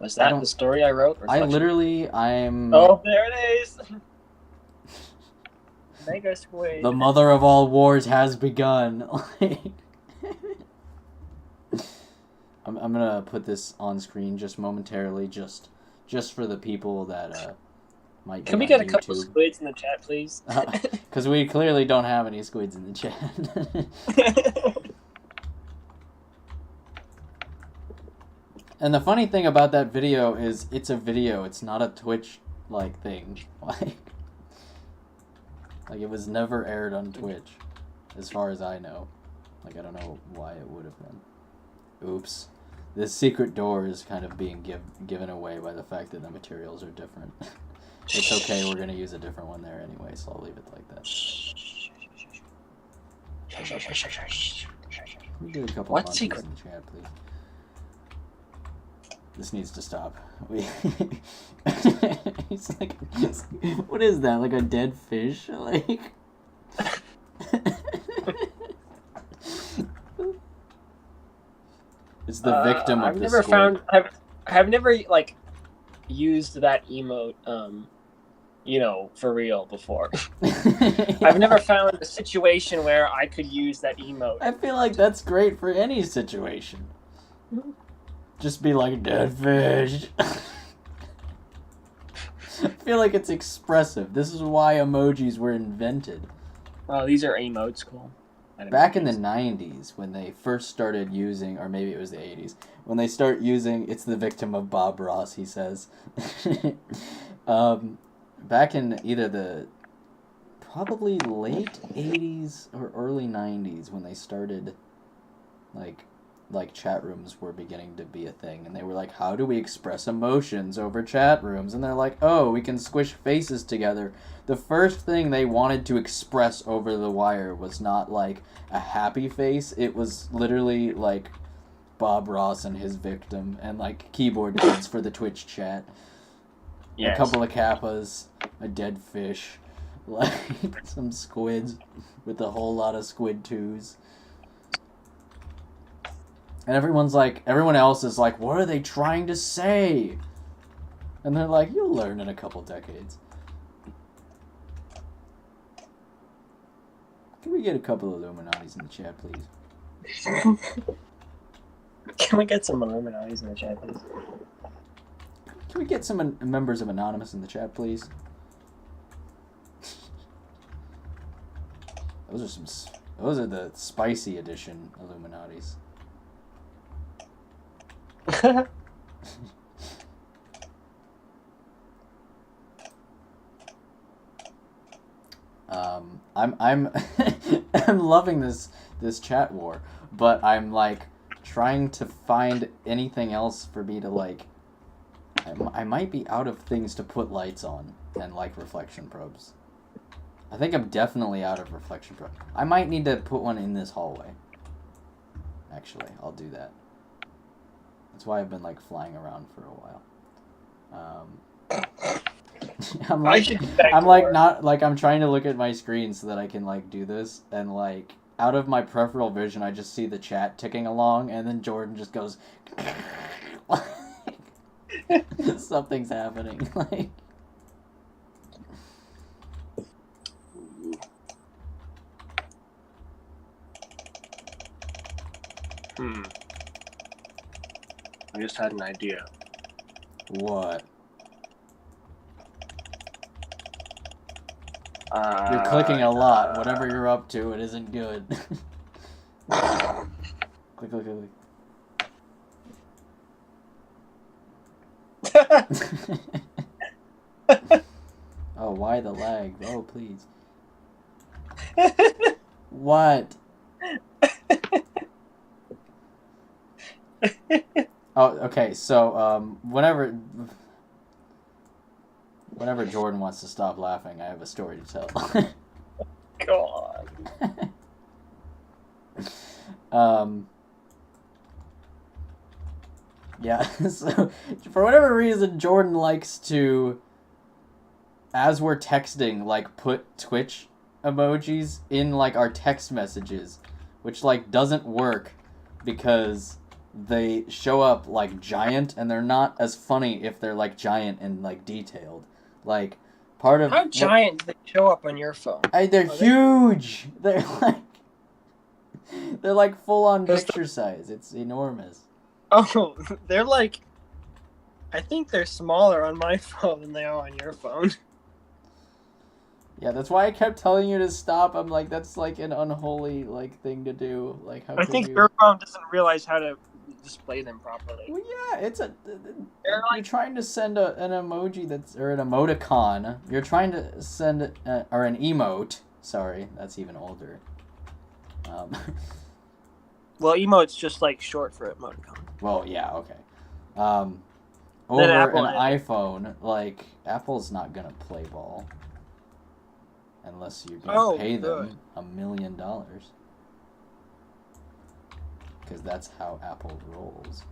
Was that the story I wrote? I'm... Oh, there it is! Mega Squid. The mother of all wars has begun. I'm gonna put this on screen just momentarily, just for the people that might be Can we on get a YouTube. couple squids in the chat, please? Because we clearly don't have any squids in the chat. And the funny thing about that video is it's a video. It's not a Twitch thing. Like it was never aired on Twitch, as far as I know. I don't know why it would have been. Oops. This secret door is kind of being given away by the fact that the materials are different. It's okay, we're going to use a different one there anyway, so I'll leave it like that. Can we do a couple What of secret? in the chat, please? This needs to stop. He's like, what is that? Like a dead fish? Like... It's the victim of the squid. I've never used that emote for real before. I've never found a situation where I could use that emote. I feel like that's great for any situation. Just be like, dead fish. I feel like it's expressive. This is why emojis were invented. Oh, these are emotes, cool. Back in the 90s, when they first started using, or maybe it was the 80s, when they start using, it's the victim of Bob Ross, he says. Back in either the probably late 80s or early 90s, when they started, like chat rooms were beginning to be a thing, and they were like, how do we express emotions over chat rooms? And they're like, oh, we can squish faces together. The first thing they wanted to express over the wire was not like a happy face. It was literally like Bob Ross and his victim, and like keyboard kids for the Twitch chat. Yes. A couple of kappas, a dead fish, like some squids with a whole lot of squid twos. And everyone else is like, what are they trying to say? And they're like, you'll learn in a couple decades. Can we get a couple of Illuminatis in the chat, please? Can we get some Illuminatis in the chat, please? Can we get some members of Anonymous in the chat, please? Those are the spicy edition Illuminatis. I'm I'm loving this chat war, but I'm like trying to find anything else for me to like. I might be out of things to put lights on and like reflection probes. I think I'm definitely out of reflection probes. I might need to put one in this hallway. Actually, I'll do that. That's why I've been like flying around for a while. I'm trying to look at my screen so that I can like do this, and like out of my peripheral vision I just see the chat ticking along, and then Jordan just goes something's happening. Like I just had an idea. What? You're clicking a lot. Whatever you're up to, it isn't good. Click, click, click. Oh, why the lag? Oh, please. What? Oh, okay. So, whenever Jordan wants to stop laughing, I have a story to tell. God. Yeah, so for whatever reason, Jordan likes to, as we're texting, like, put Twitch emojis in, like, our text messages, which, like, doesn't work because they show up, like, giant, and they're not as funny if they're, like, giant and, like, detailed. Like, part of... How giant do they show up on your phone? They're huge! They're, like, full-on picture size. It's enormous. Oh, they're like... I think they're smaller on my phone than they are on your phone. Yeah, that's why I kept telling you to stop. I'm like, that's like an unholy like thing to do. Like, how? I think your phone doesn't realize how to display them properly. Well, yeah, it's a. You're trying to send an emoji or an emoticon. You're trying to send or an emote. Sorry, that's even older. Well, emote's just like short for emoticon. Well, yeah, okay. Over Apple an iPhone, like, Apple's not gonna play ball. Unless you're gonna pay them $1 million. Because that's how Apple rolls.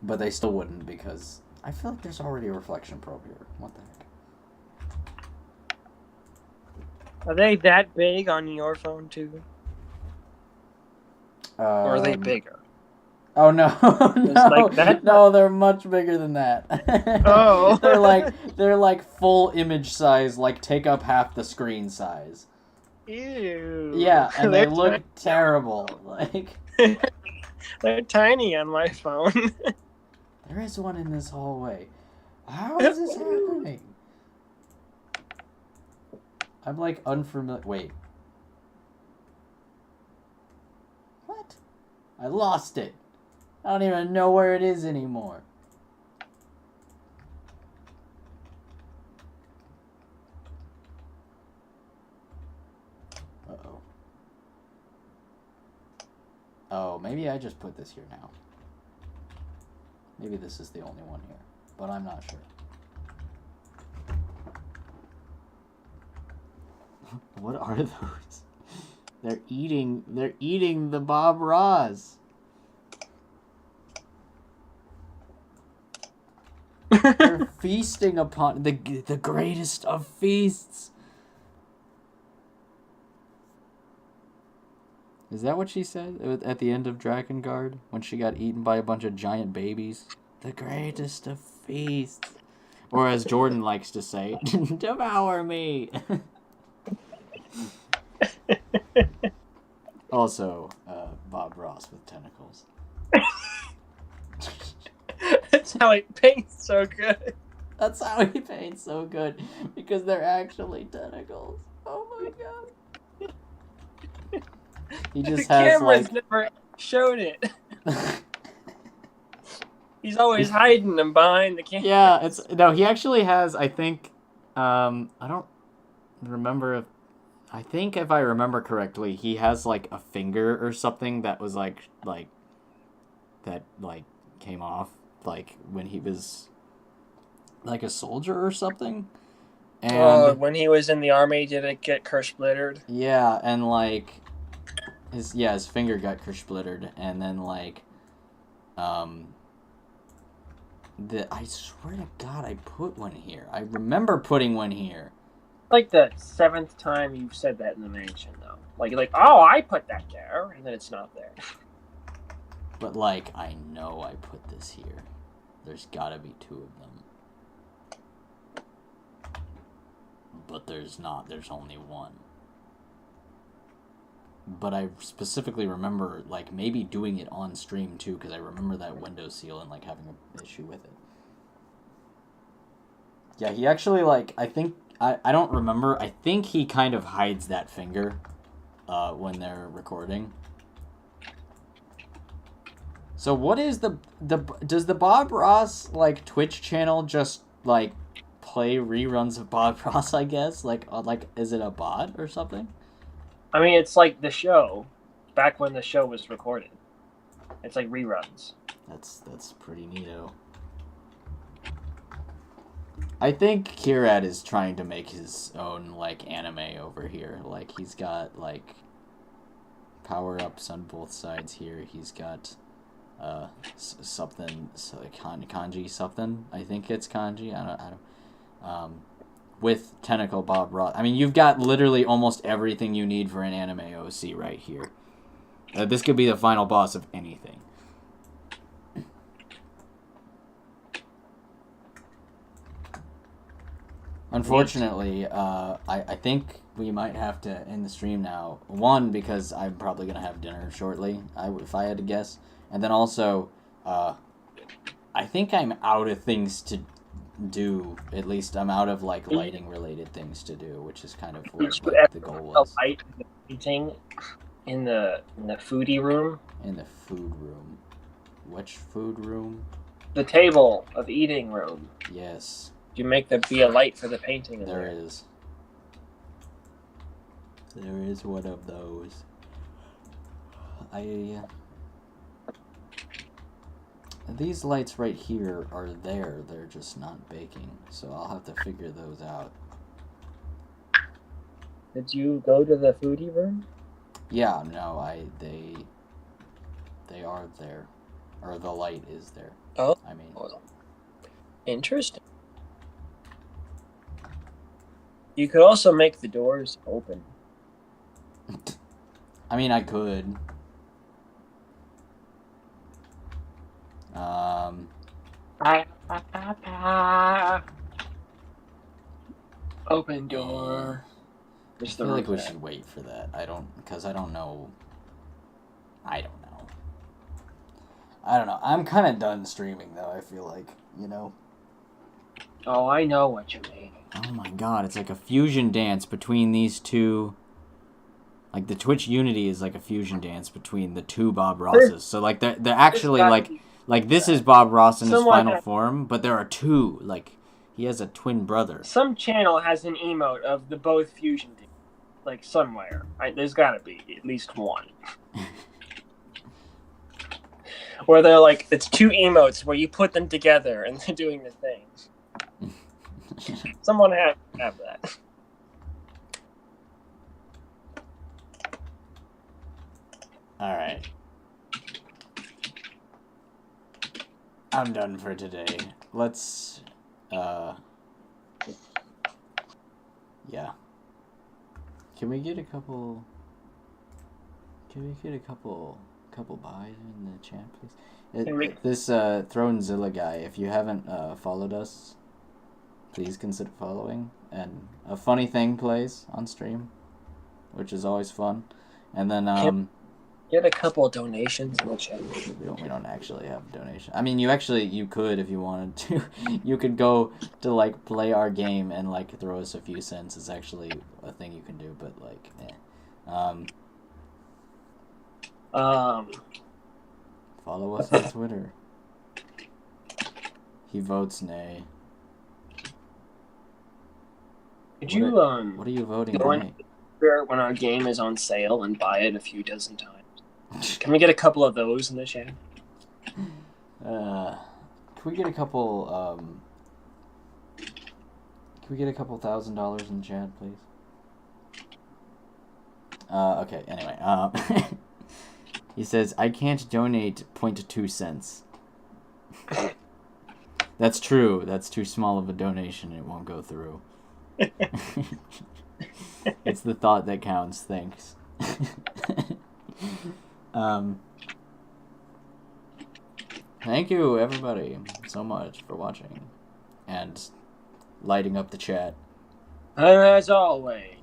But they still wouldn't, because I feel like there's already a reflection probe here. What the heck? Are they that big on your phone too? Or are they bigger? Oh no, no, like that? No, they're much bigger than that. Oh. they're like full image size, like take up half the screen size. Ew. Yeah, and they look terrible. Like they're tiny on my phone. There is one in this hallway. How is this happening? I'm like unfamiliar. Wait. What? I lost it. I don't even know where it is anymore. Uh-oh. Oh, maybe I just put this here now. Maybe this is the only one here, but I'm not sure. What are those? They're eating the Bob Ross. They're feasting upon the greatest of feasts. Is that what she said at the end of Dragon Guard when she got eaten by a bunch of giant babies? The greatest of feasts. Or as Jordan likes to say, devour me. Also, Bob Ross with tentacles. That's how he paints so good. That's how he paints so good, because they're actually tentacles. Oh my god. He just the has camera's like... never showed it. He's always hiding them behind the camera. Yeah, he actually has, I think, I don't remember if, I think if I remember correctly, he has like a finger or something that was like that came off like when he was like a soldier or something. And when he was in the army, did it get crush-splittered? Yeah, and like his finger got crush-splittered, and then like I swear to God I put one here. I remember putting one here. Like the 7th time you've said that in the mansion, though. Like, oh, I put that there, and then it's not there. But like, I know I put this here. There's gotta be 2 of them. But there's not. There's only 1. But I specifically remember like maybe doing it on stream too, because I remember that window seal and like having an issue with it. Yeah, he actually like I don't remember. I think he kind of hides that finger when they're recording. So what is does the Bob Ross like Twitch channel just like play reruns of Bob Ross, I guess? Like is it a bot or something? I mean, it's like the show back when the show was recorded. It's like reruns. That's pretty neato. I think Kirat is trying to make his own like anime over here. Like he's got like power-ups on both sides here. He's got something, kanji something. I think it's kanji. I don't. With Tentacle Bob Ross. I mean, you've got literally almost everything you need for an anime OC right here. This could be the final boss of anything. Unfortunately, I think we might have to end the stream now. One, because I'm probably going to have dinner shortly, if I had to guess. And then also, I think I'm out of things to do. At least I'm out of, like, lighting-related things to do, which is kind of what like, the goal was. Light painting in the foodie room. In the food room. Which food room? The table of eating room. Yes. You make there be a light for the painting in there. There is. There is one of those. These lights right here are there. They're just not baking. So I'll have to figure those out. Did you go to the foodie room? Yeah, no, they are there. Or the light is there. Oh. I mean. Interesting. You could also make the doors open. I mean, I could. Open door. I feel like we should wait for that. Because I don't know. I don't know. I'm kind of done streaming, though, I feel like, you know. Oh, I know what you mean. Oh my god, it's like a fusion dance between these two. Like, the Twitch Unity is like a fusion dance between the two Bob Rosses. So, like, they're actually, like this is Bob Ross in his final form, but there are two. Like, he has a twin brother. Some channel has an emote of the both fusion teams. Like, somewhere. There's gotta be at least one. Where they're like, it's two emotes where you put them together and they're doing the thing. Someone have that. Alright. I'm done for today. Let's, yeah. Can we get a couple buys in the chat, please? This Thronezilla guy, if you haven't followed us, please consider following. And a funny thing plays on stream, which is always fun. And then Get a couple of donations in the chat. we don't actually have a donation. I mean, you could if you wanted to. You could go to, like, play our game and, like, throw us a few cents. It's actually a thing you can do, but, like, Follow us on Twitter. He votes nay. Could you what are you voting nay? When our game is on sale and buy it a few dozen times? Can we get a couple of those in the chat? Can we get a couple $1,000 in the chat, please? Okay, anyway, he says, I can't donate 0.2 cents. That's true. That's too small of a donation. It won't go through. It's the thought that counts. Thanks. Thank you, everybody, so much for watching and lighting up the chat. And as always,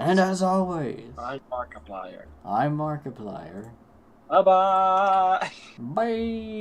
I'm Markiplier. I'm Markiplier. Bye-bye. Bye.